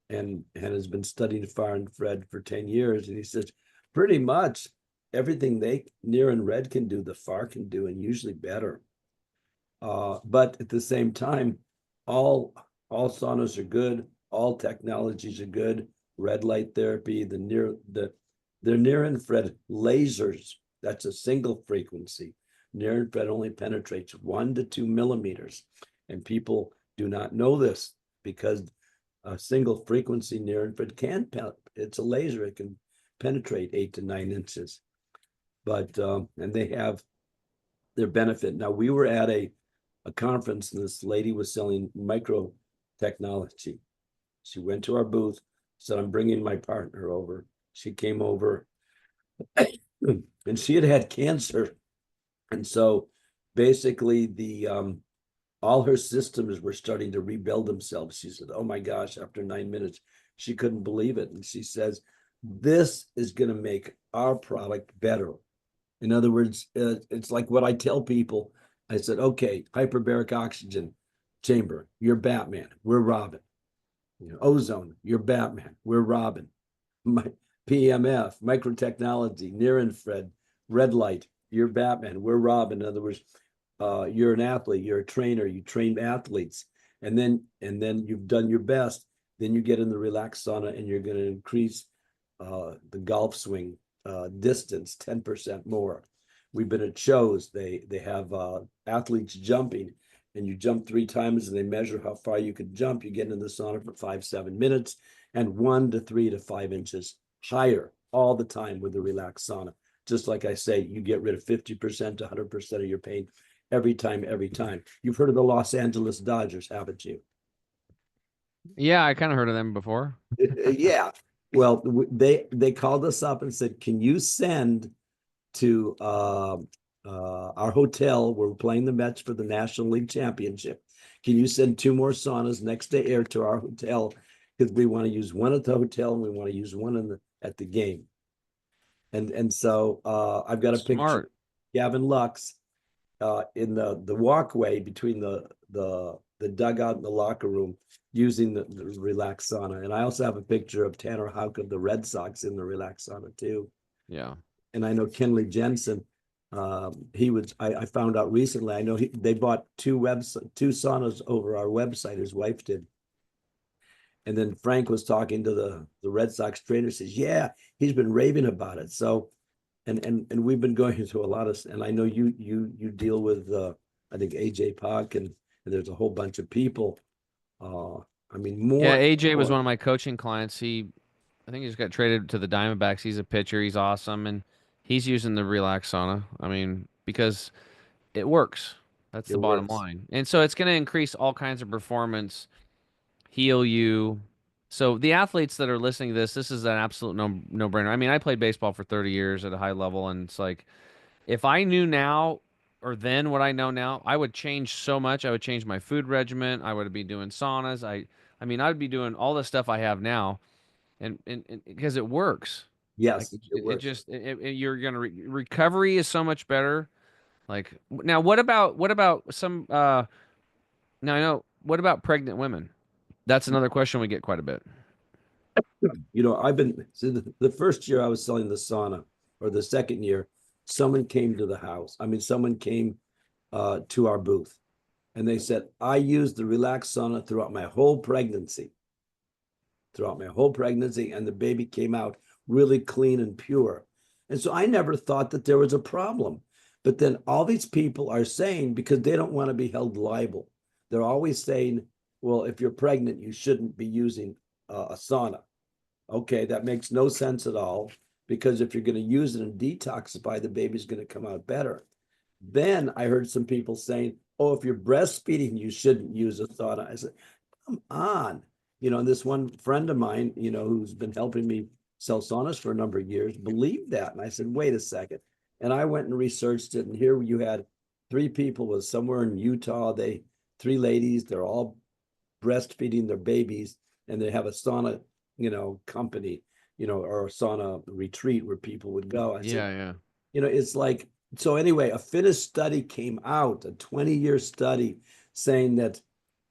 and has been studying far infrared for 10 years. And he says, pretty much everything they near and red can do, the far can do, and usually better. But at the same time, all saunas are good, all technologies are good. Red light therapy, the near infrared lasers, that's a single frequency. Near infrared only penetrates 1 to 2 millimeters, and people do not know this because a single frequency near infrared it's a laser, it can penetrate 8 to 9 inches. But and they have their benefit. Now, we were at a conference, and this lady was selling micro technology. She went to our booth, said, "I'm bringing my partner over." She came over, and she had cancer, and so basically the all her systems were starting to rebuild themselves. She said, "Oh my gosh!" After 9 minutes, she couldn't believe it, and she says, "This is going to make our product better." In other words, it's like what I tell people. I said, "Okay, hyperbaric oxygen chamber, you're Batman, we're Robin. Ozone, you're Batman, we're Robin. My PMF, microtechnology, near infrared, red light, you're Batman, we're Robin." In other words, you're an athlete, you're a trainer, you train athletes, and then you've done your best. Then you get in the relaxed sauna, and you're going to increase the golf swing distance 10% more. we've been at shows. They have athletes jumping, and you jump 3 times, and they measure how far you can jump. You get in the sauna for 5-7 minutes, and 1 to 3 to 5 inches higher all the time with the relaxed sauna. Just like I say, you get rid of 50% to 100% of your pain every time, every time. You've heard of the Los Angeles Dodgers, haven't you? Yeah, I kind of heard of them before. Yeah. Well, they called us up and said, "Can you send to our hotel? We're playing the Mets for the National League Championship. Can you send 2 more saunas next day air to our hotel? Because we want to use one at the hotel and we want to use one at the game." And so I've got a picture of Smart. Gavin Lux in the walkway between the dugout and the locker room using the relaxed sauna. And I also have a picture of Tanner Houck of the Red Sox in the relaxed sauna too. Yeah. And I know Kenley Jensen. I found out recently. I know they bought two saunas over our website. His wife did. And then Frank was talking to the Red Sox trainer. Says, "Yeah, he's been raving about it." So, and we've been going through a lot of. And I know you deal with I think AJ Puck and there's a whole bunch of people. I mean, Yeah, more AJ was more. one of my coaching clients. I think he just got traded to the Diamondbacks. He's a pitcher. He's awesome, and he's using the relax sauna. I mean, because it works. That's It the bottom works. line. And so it's going to increase all kinds of performance, heal you. So the athletes that are listening to this is an absolute no brainer. I mean, I played baseball for 30 years at a high level, and it's like if I knew now or then what I know now, I would change so much. I would change my food regimen. I would be doing saunas. I mean, I would be doing all the stuff I have now, and because it works. Like Yes, it it works. just you're gonna recovery is so much better. Like now, what about some? Now I know. What about pregnant women? That's another question we get quite a bit. I've been so the first year I was selling the sauna, or the second year, someone came to the house. I mean, someone came to our booth, and they said, "I used the relaxed sauna throughout my whole pregnancy, and the baby came out really clean and pure." And so I never thought that there was a problem. But then all these people are saying, because they don't want to be held liable, they're always saying, "Well, if you're pregnant, you shouldn't be using a sauna." Okay, that makes no sense at all, because if you're going to use it and detoxify, the baby's going to come out better. Then I heard some people saying, "Oh, if you're breastfeeding, you shouldn't use a sauna." I said, "Come on." And this one friend of mine, who's been helping me sell saunas for a number of years, believed that. And I said, "Wait a second." And I went and researched it. And here you had 3 people was somewhere in Utah. 3 ladies, they're all breastfeeding their babies, and they have a sauna, company, or a sauna retreat where people would go. I said, Yeah, yeah. it's like, so anyway, a Finnish study came out, a 20-year study, saying that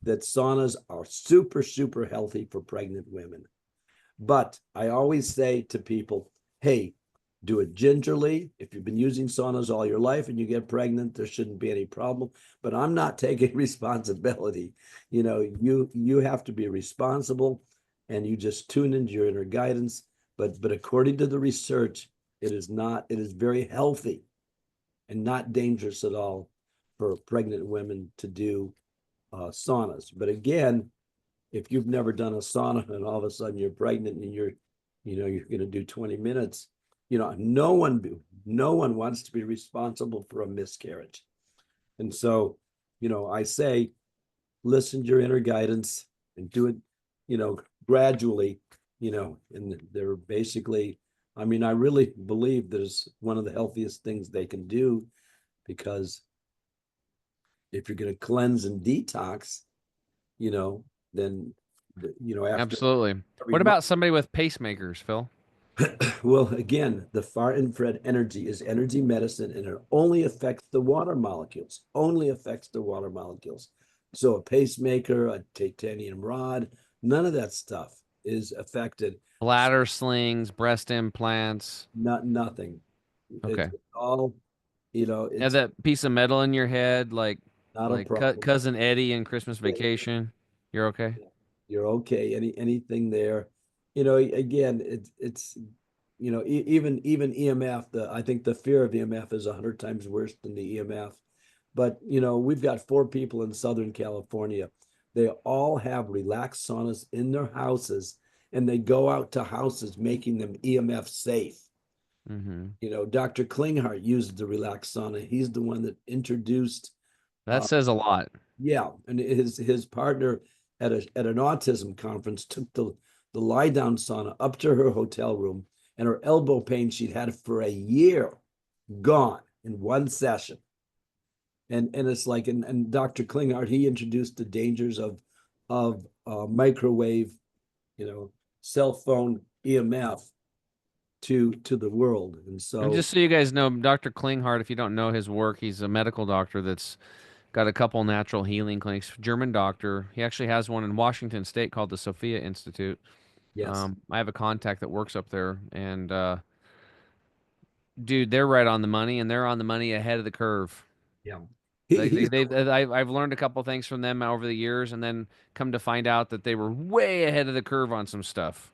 saunas are super, super healthy for pregnant women. But I always say to people, hey, do it gingerly. If you've been using saunas all your life and you get pregnant, there shouldn't be any problem. But I'm not taking responsibility. You have to be responsible, and you just tune into your inner guidance. But according to the research, it is not, it is very healthy and not dangerous at all for pregnant women to do saunas. But again, if you've never done a sauna and all of a sudden you're pregnant and you're going to do 20 minutes, no one wants to be responsible for a miscarriage. And so, I say, listen to your inner guidance and do it, gradually, and they're basically, I mean, I really believe that it's one of the healthiest things they can do, because if you're going to cleanse and detox, you know, then, after Absolutely. every What month. about somebody with pacemakers, Phil? Well, again, the far infrared energy is energy medicine, and it only affects the water molecules, only affects the water molecules. So a pacemaker, a titanium rod, none of that stuff is affected. Bladder slings, breast implants. Nothing. It's Okay. all, Yeah, it's that piece of metal in your head, like not a problem. cousin Eddie in Christmas Vacation. You're okay. You're okay. Anything there, again, it's even EMF, I think the fear of EMF is 100 times worse than the EMF. But we've got 4 people in Southern California. They all have relaxed saunas in their houses, and they go out to houses making them EMF safe. Mm-hmm. Dr. Klinghardt used the relaxed sauna. He's the one that introduced, That uh, says a lot. yeah, and his partner at an autism conference took the lie down sauna up to her hotel room, and her elbow pain she'd had for a year gone in one session. And it's like, and Dr. Klinghardt, he introduced the dangers of microwave, you know, cell phone EMF to the world. And And so just so you guys know, Dr. Klinghardt, if you don't know his work, he's a medical doctor that's got a couple natural healing clinics. German doctor. He actually has one in Washington State called the Sophia Institute. yes, I have a contact that works up there, and dude, they're right on the money, and they're on the money ahead of the curve. yeah. They, He's I've learned a couple things from them over the years, and then come to find out that they were way ahead of the curve on some stuff.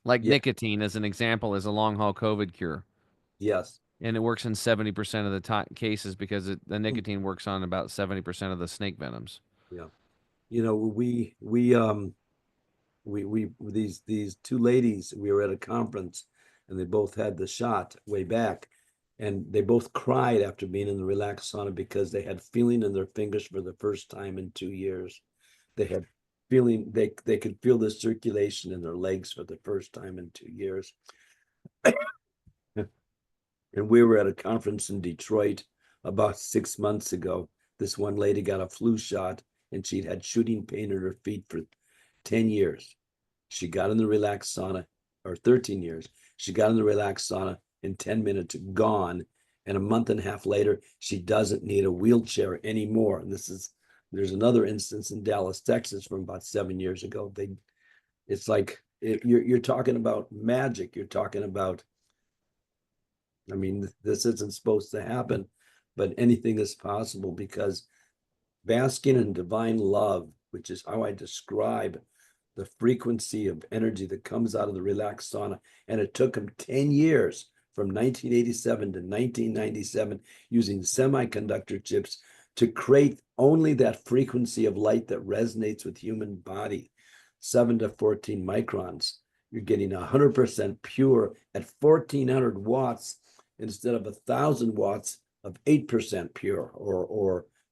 Like yeah, nicotine, as an example, is a long haul COVID cure, yes. and it works in 70% of the cases because the nicotine works on about 70% of the snake venoms. Yeah. We these 2 ladies, we were at a conference and they both had the shot way back, and they both cried after being in the relaxed sauna because they had feeling in their fingers for the first time in 2 years. They had feeling, they could feel the circulation in their legs for the first time in 2 years. And we were at a conference in Detroit about 6 months ago. This one lady got a flu shot and she'd had shooting pain in her feet for 10 years. She got in the relaxed sauna, or 13 years. She got in the relaxed sauna in 10 minutes, gone. And a month and a half later, she doesn't need a wheelchair anymore. And there's another instance in Dallas, Texas from about 7 years ago. It's like, you're talking about magic. You're talking about, I mean, this isn't supposed to happen, but anything is possible because basking in divine love, which is how I describe the frequency of energy that comes out of the relaxed sauna. And it took him 10 years from 1987 to 1997 using semiconductor chips to create only that frequency of light that resonates with human body, 7 to 14 microns. You're getting 100% pure at 1400 watts instead of 1000 watts of 8% pure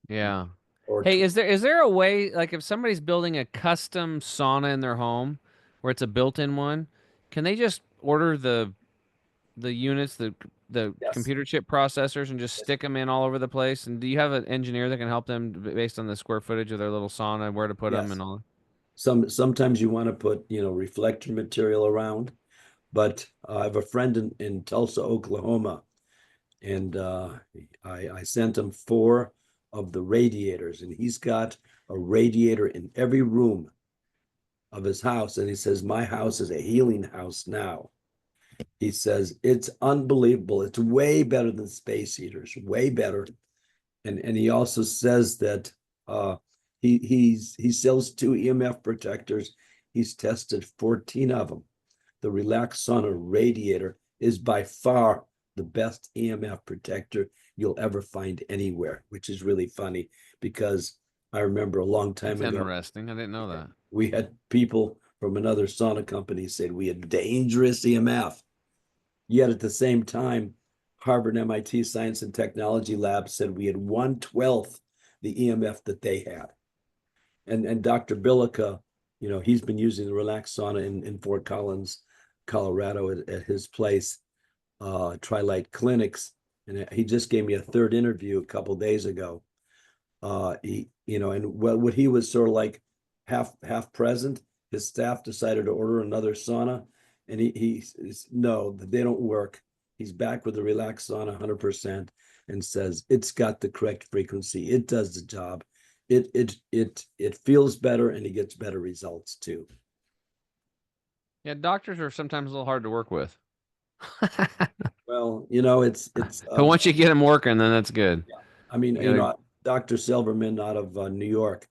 Yeah. or Hey, is there a way, like if somebody's building a custom sauna in their home where it's a built-in one, can they just order the units, the yes. computer chip processors, and just stick them in all over the place? And do you have an engineer that can help them based on the square footage of their little sauna, where to put them Yes. and all? Sometimes you want to put, reflector material around, but I have a friend in Tulsa, Oklahoma, and I sent him 4 of the radiators, and he's got a radiator in every room of his house. And he says, my house is a healing house now. He says, it's unbelievable. It's way better than space heaters, way better. And he also says that he sells 2 EMF protectors. He's tested 14 of them. The Relax Sauna radiator is by far the best EMF protector you'll ever find anywhere, which is really funny because I remember a long time That's ago, interesting. I didn't know that. we had people from another sauna company said we had dangerous EMF. Yet at the same time, Harvard MIT Science and Technology Lab said we had 1/12 the EMF that they had. And Dr. Bilica, he's been using the relaxed sauna in Fort Collins, Colorado at his place, Trilight Clinics. And he just gave me a third interview a couple days ago. And what he was sort of like half present, his staff decided to order another sauna, and no, they don't work. He's back with the relaxed sauna 100% and says it's got the correct frequency. It does the job. It feels better and he gets better results too. Yeah, doctors are sometimes a little hard to work with, Well, it's but once you get them working, then that's good. yeah. I mean, You gotta, Dr. Silverman out of New York,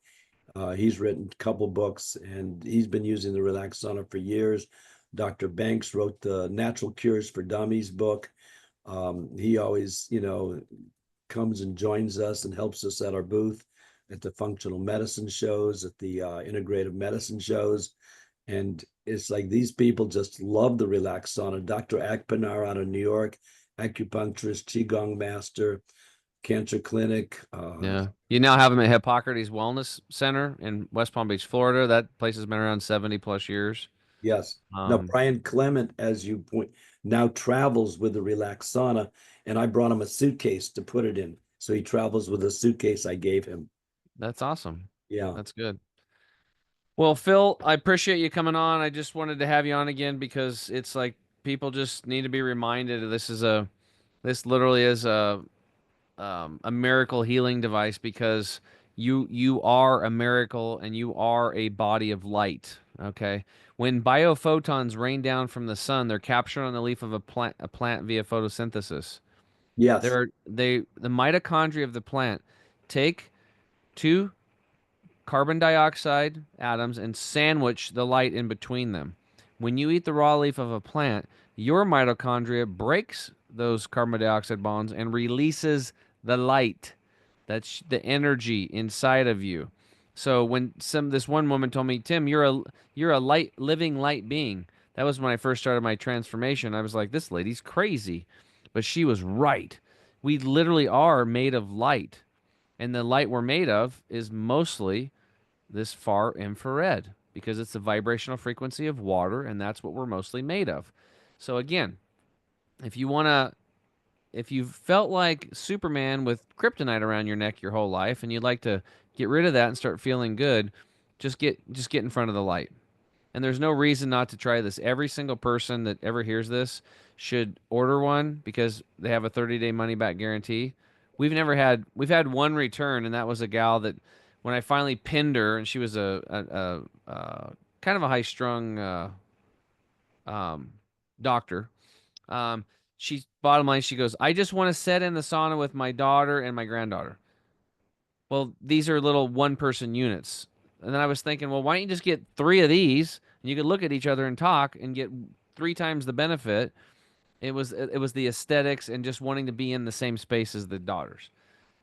he's written a couple books and he's been using the relaxed sauna for years. Dr. Banks wrote the Natural Cures for Dummies book. He always, comes and joins us and helps us at our booth at the functional medicine shows, at the integrative medicine shows. And it's like these people just love the relaxed sauna. Dr. Akpinar out of New York, acupuncturist, Qigong master, cancer clinic. Yeah. You now have them at Hippocrates Wellness Center in West Palm Beach, Florida. That place has been around 70 plus years. Yes. Now, Um, Brian Clement, as you point, now travels with the relaxed sauna, and I brought him a suitcase to put it in. So he travels with a suitcase I gave him. that's awesome. Yeah. That's good. Well, Phil, I appreciate you coming on. I just wanted to have you on again because it's like people just need to be reminded of this literally is a miracle healing device because you are a miracle and you are a body of light. Okay. When biophotons rain down from the sun, they're captured on the leaf of a plant via photosynthesis. Yes. The mitochondria of the plant take two carbon dioxide atoms and sandwich the light in between them. When you eat the raw leaf of a plant, your mitochondria breaks those carbon dioxide bonds and releases the light. That's the energy inside of you. So when this one woman told me, "Tim, you're a light living light being." That was when I first started my transformation. I was like, "This lady's crazy." But she was right. We literally are made of light. And the light we're made of is mostly this far infrared because it's the vibrational frequency of water, and that's what we're mostly made of. So again, if you want to, if you've felt like Superman with kryptonite around your neck your whole life, and you'd like to get rid of that and start feeling good, just get in front of the light. And there's no reason not to try this. Every single person that ever hears this should order one because they have a 30-day money back guarantee. We've had one return, and that was a gal that when I finally pinned her, and she was a kind of a high strung um, doctor. Um, she's bottom line, she goes, I just want to set in the sauna with my daughter and my granddaughter. Well, these are little one person units. And then I was thinking, well, why don't you just get three of these and you could look at each other and talk and get three times the benefit. It was the aesthetics and just wanting to be in the same space as the daughters.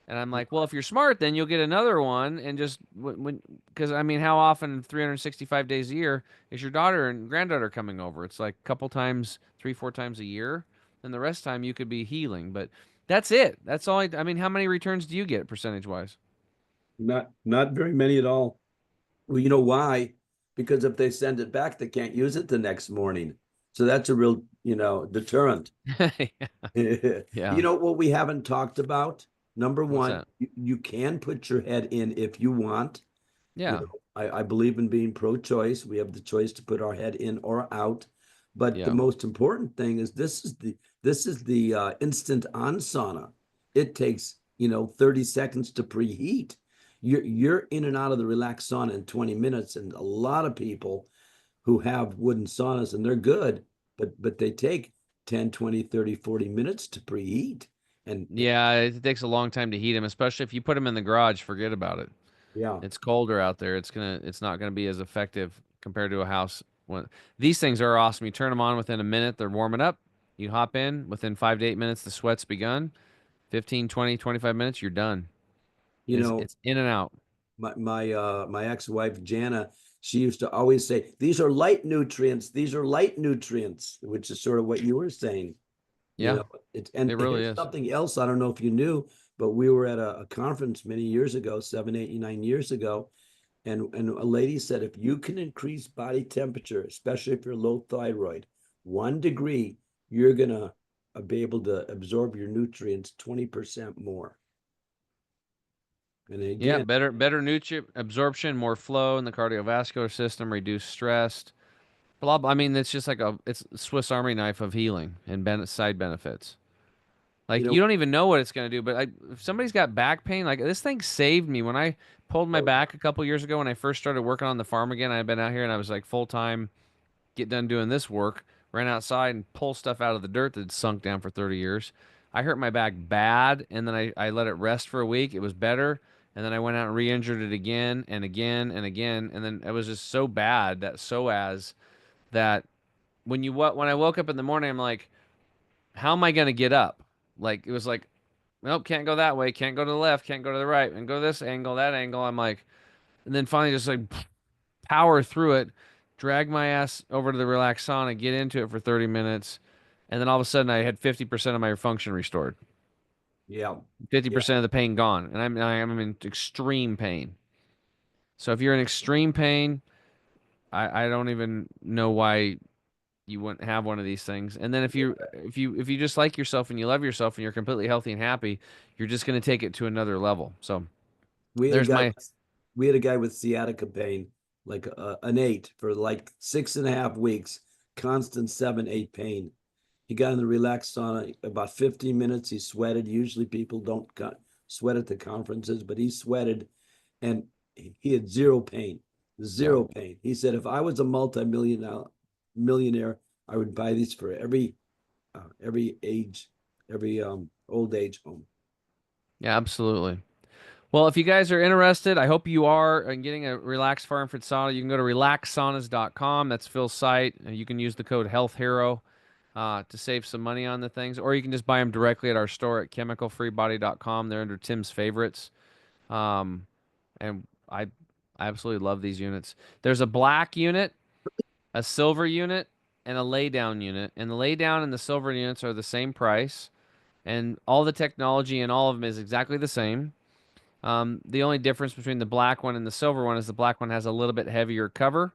And I'm like, well, if you're smart, then you'll get another one and just when because I mean, how often 365 days a year is your daughter and granddaughter coming over? It's like a couple times, 3, 4 times a year. And the rest of the time you could be healing, but that's it. That's all. I mean, how many returns do you get percentage wise? Not very many at all. Well, you know why? Because if they send it back, they can't use it the next morning. So that's a real, deterrent. You Yeah. know what we haven't talked about? Number What's one, that? you can put your head in if you want. You Yeah. know, I believe in being pro-choice. We have the choice to put our head in or out. But the Yeah. most important thing is this is the instant on sauna. It takes 30 seconds to preheat. You're in and out of the relaxed sauna in 20 minutes, and a lot of people who have wooden saunas and they're good, but they take 10, 20, 30, 40 minutes to preheat. And Yeah. It takes a long time to heat them, especially if you put them in the garage. Forget about it. yeah, It's colder out there. It's not gonna be as effective compared to a house. When these things are awesome, you turn them on within a minute. They're warming up. You hop in within 5 to 8 minutes. The sweat's begun. 15, 20, 25 minutes. You're done. you It's know, it's in and out. my ex-wife Jana, she used to always say, these are light nutrients, these are light nutrients, which is sort of what you were saying. You Yeah. know, and It really here's is. something else. I don't know if you knew, but we were at a conference many years ago, 7, 8, 9 years ago, and a lady said, if you can increase body temperature, especially if you're low thyroid, 1 degree, you're gonna be able to absorb your nutrients 20% more. And Yeah, again, better nutrient absorption, more flow in the cardiovascular system, reduce stress. Blah, blah. I mean, it's just like it's a Swiss Army knife of healing and side benefits. you Like you know, don't even know what it's gonna do, but if somebody's got back pain, like this thing saved me when I pulled my oh yeah, back a couple years ago when I first started working on the farm again. I've been out here and I was like full time, get done doing this work, ran outside and pull stuff out of the dirt that sunk down for 30 years. I hurt my back bad, and then I let it rest for a week. It was better, and then I went out and re-injured it again and again and again, and then it was just so bad that psoas that when I woke up in the morning, I'm like, how am I gonna get up? Like it was like, nope, can't go that way, can't go to the left, can't go to the right, and go this angle, that angle. I'm like, and then finally just like power through it, drag my ass over to the relaxed sauna, get into it for 30 minutes, and then all of a sudden I had 50% of my function restored, Yeah. Yeah. 50% of the pain gone, and I'm in extreme pain. So if you're in extreme pain, I don't even know why you wouldn't have one of these things. And then if you just like yourself and you love yourself and you're completely healthy and happy, you're just going to take it to another level. So We had a there's guy, my we had a guy with sciatica pain, like an 8 for like 6.5 weeks, constant 7, 8 pain. He got in the relaxed sauna about 15 minutes. He sweated. Usually people don't sweat at the conferences, but he sweated and he had zero pain, yeah. zero pain. He said, if I was a millionaire, I would buy these for every age, every old age home. Yeah, absolutely. Well, if you guys are interested, I hope you are in getting a relaxed fire infrared sauna. You can go to relaxsaunas.com. That's Phil's site. You can use the code Health Hero to save some money on the things, or you can just buy them directly at our store at chemicalfreebody.com. They're under Tim's favorites. Um, and I absolutely love these units. There's a black unit, a silver unit, and a lay down unit. And the lay down and the silver units are the same price, and all the technology in all of them is exactly the same. The only difference between the black one and the silver one is the black one has a little bit heavier cover.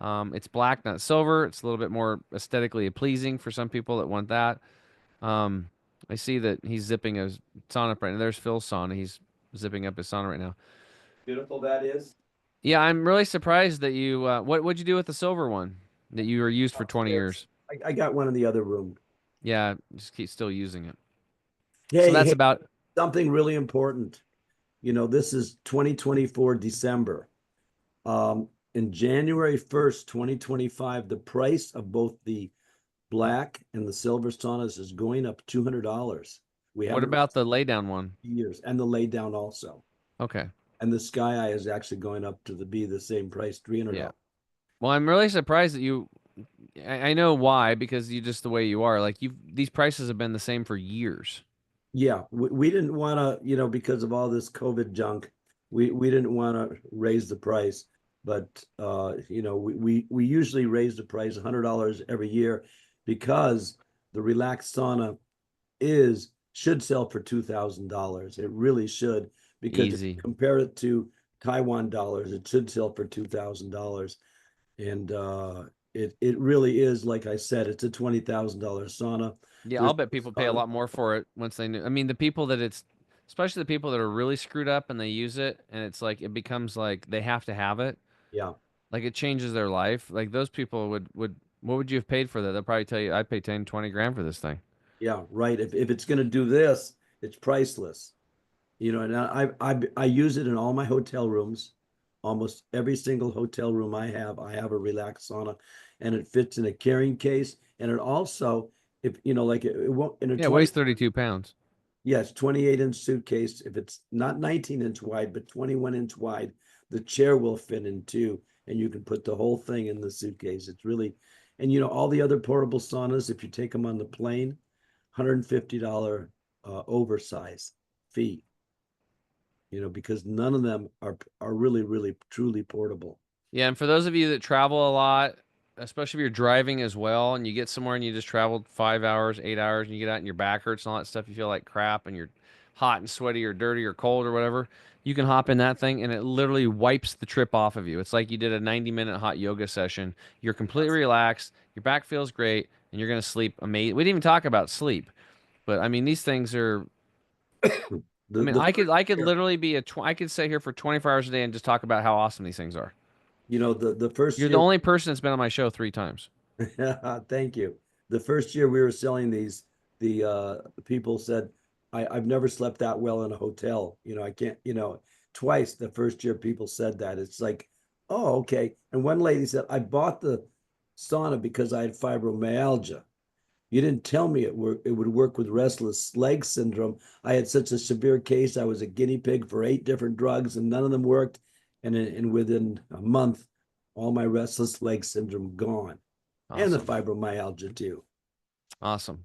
It's black, not silver. It's a little bit more aesthetically pleasing for some people that want that. Um, I see that he's zipping his sauna up right now. There's Phil's sauna. He's zipping up his sauna right now. Beautiful that is. Yeah, I'm really surprised that you. What'd you do with the silver one that you were used for 20 Upstairs. years? I got one in the other room. Yeah, just keep still using it. So Hey, that's hey, about. something really important. This is 2024 December. In January 1st, 2025, the price of both the black and the silver saunas is going up $200. We What haven't about the lay down one? years, and the lay down also. Okay. And the Sky Eye is actually going up to be the same price, Yeah. $300. Well, I'm really surprised that you. I know why because you just the way you are. Like you, these prices have been the same for years. Yeah, we didn't want to, because of all this COVID junk, we didn't want to raise the price. But we usually raise the price $100 every year because the relaxed sauna should sell for $2,000. It really should, because if you Easy. compare it to Taiwan dollars, it should sell for $2,000. And it really is, like I said, it's a $20,000 sauna. Yeah, There's I'll bet people pay a sauna. lot more for it once they knew. I mean, the people that it's, especially the people that are really screwed up and they use it, and it's like it becomes like they have to have it. Yeah. Like it changes their life. Like those people would what would you have paid for that? They'll probably tell you I'd pay 10, 20 grand for this thing. Yeah, right. If it's going to do this, it's priceless. And I use it in all my hotel rooms. Almost every single hotel room I have a relaxed sauna, and it fits in a carrying case. And it also, if like it won't in a Yeah, it weighs 20, 32 pounds. yes, 28-inch suitcase. If it's not 19-inch wide, but 21-inch wide, the chair will fit in too, and you can put the whole thing in the suitcase. It's really, and all the other portable saunas, if you take them on the plane, $150 oversize fee, because none of them are really, really, truly portable. Yeah, and for those of you that travel a lot, especially if you're driving as well, and you get somewhere and you just traveled 5 hours, 8 hours, and you get out and your back hurts and all that stuff, you feel like crap and you're hot and sweaty or dirty or cold or whatever, you can hop in that thing and it literally wipes the trip off of you. It's like you did a 90-minute hot yoga session. You're completely relaxed, your back feels great, and you're gonna sleep amazing. We didn't even talk about sleep, but I mean these things are. I mean, The I could literally be I could sit here for 24 hours a day and just talk about how awesome these things are. the first You're the year. only person that's been on my show 3 times. Thank you. The first year we were selling these, the people said, I've never slept that well in a hotel. I can't, twice the first year people said that. It's like, oh, okay. And one lady said, I bought the sauna because I had fibromyalgia. You didn't tell me it would work with restless leg syndrome. I had such a severe case. I was a guinea pig for 8 different drugs and none of them worked. And within a month, all my restless leg syndrome gone. and the Awesome. fibromyalgia too. Awesome.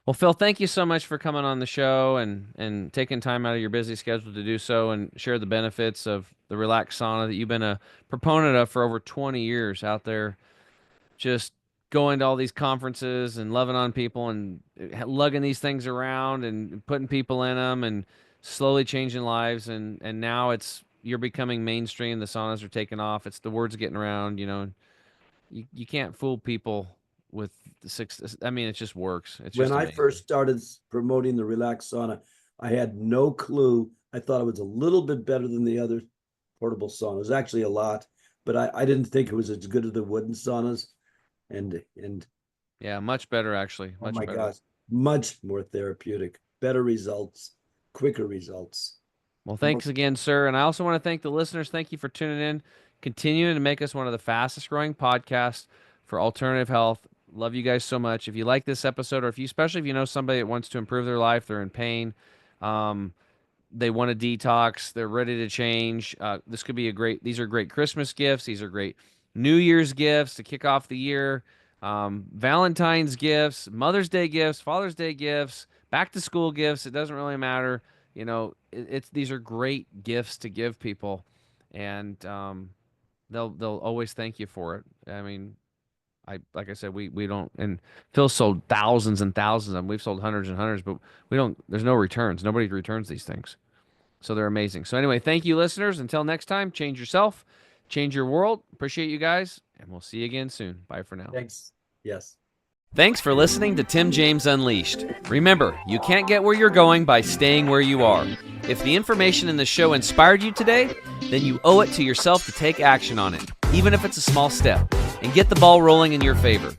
Well, Phil, thank you so much for coming on the show and taking time out of your busy schedule to do so and share the benefits of the relaxed sauna that you've been a proponent of for over 20 years out there, just going to all these conferences and loving on people and lugging these things around and putting people in them and slowly changing lives. And now you're becoming mainstream. The saunas are taking off. It's the word's getting around, you can't fool people with the six. I mean, it just works. It's When just I amazing. first started promoting the relaxed sauna, I had no clue. I thought it was a little bit better than the other portable saunas, actually a lot, but I didn't think it was as good as the wooden saunas. And Yeah, much better actually. oh Much my better. gosh, much more therapeutic, better results, quicker results. Well, thanks again, sir. And I also want to thank the listeners. Thank you for tuning in, continuing to make us one of the fastest growing podcasts for alternative health. Love you guys so much. If you like this episode, or especially if you know somebody that wants to improve their life, they're in pain, um, they want to detox, they're ready to change. This could be these are great Christmas gifts. These are great New Year's gifts to kick off the year. Valentine's gifts, Mother's Day gifts, Father's Day gifts, back to school gifts. It doesn't really matter. These are great gifts to give people, and they'll always thank you for it. I mean, like I said, we don't, and Phil sold thousands and thousands of them. We've sold hundreds and hundreds, but we don't. There's no returns. Nobody returns these things, so they're amazing. So anyway, thank you, listeners. Until next time, change yourself, change your world. Appreciate you guys, and we'll see you again soon. Bye for now. Thanks. Yes. Thanks for listening to Tim James Unleashed. Remember, you can't get where you're going by staying where you are. If the information in the show inspired you today, then you owe it to yourself to take action on it, even if it's a small step, and get the ball rolling in your favor.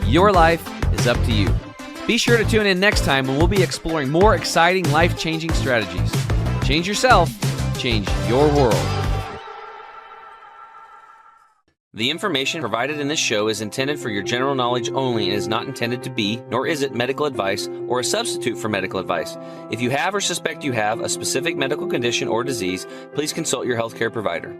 Your life is up to you. Be sure to tune in next time when we'll be exploring more exciting, life-changing strategies. Change yourself, change your world. The information provided in this show is intended for your general knowledge only and is not intended to be, nor is it, medical advice or a substitute for medical advice. If you have or suspect you have a specific medical condition or disease, please consult your healthcare provider.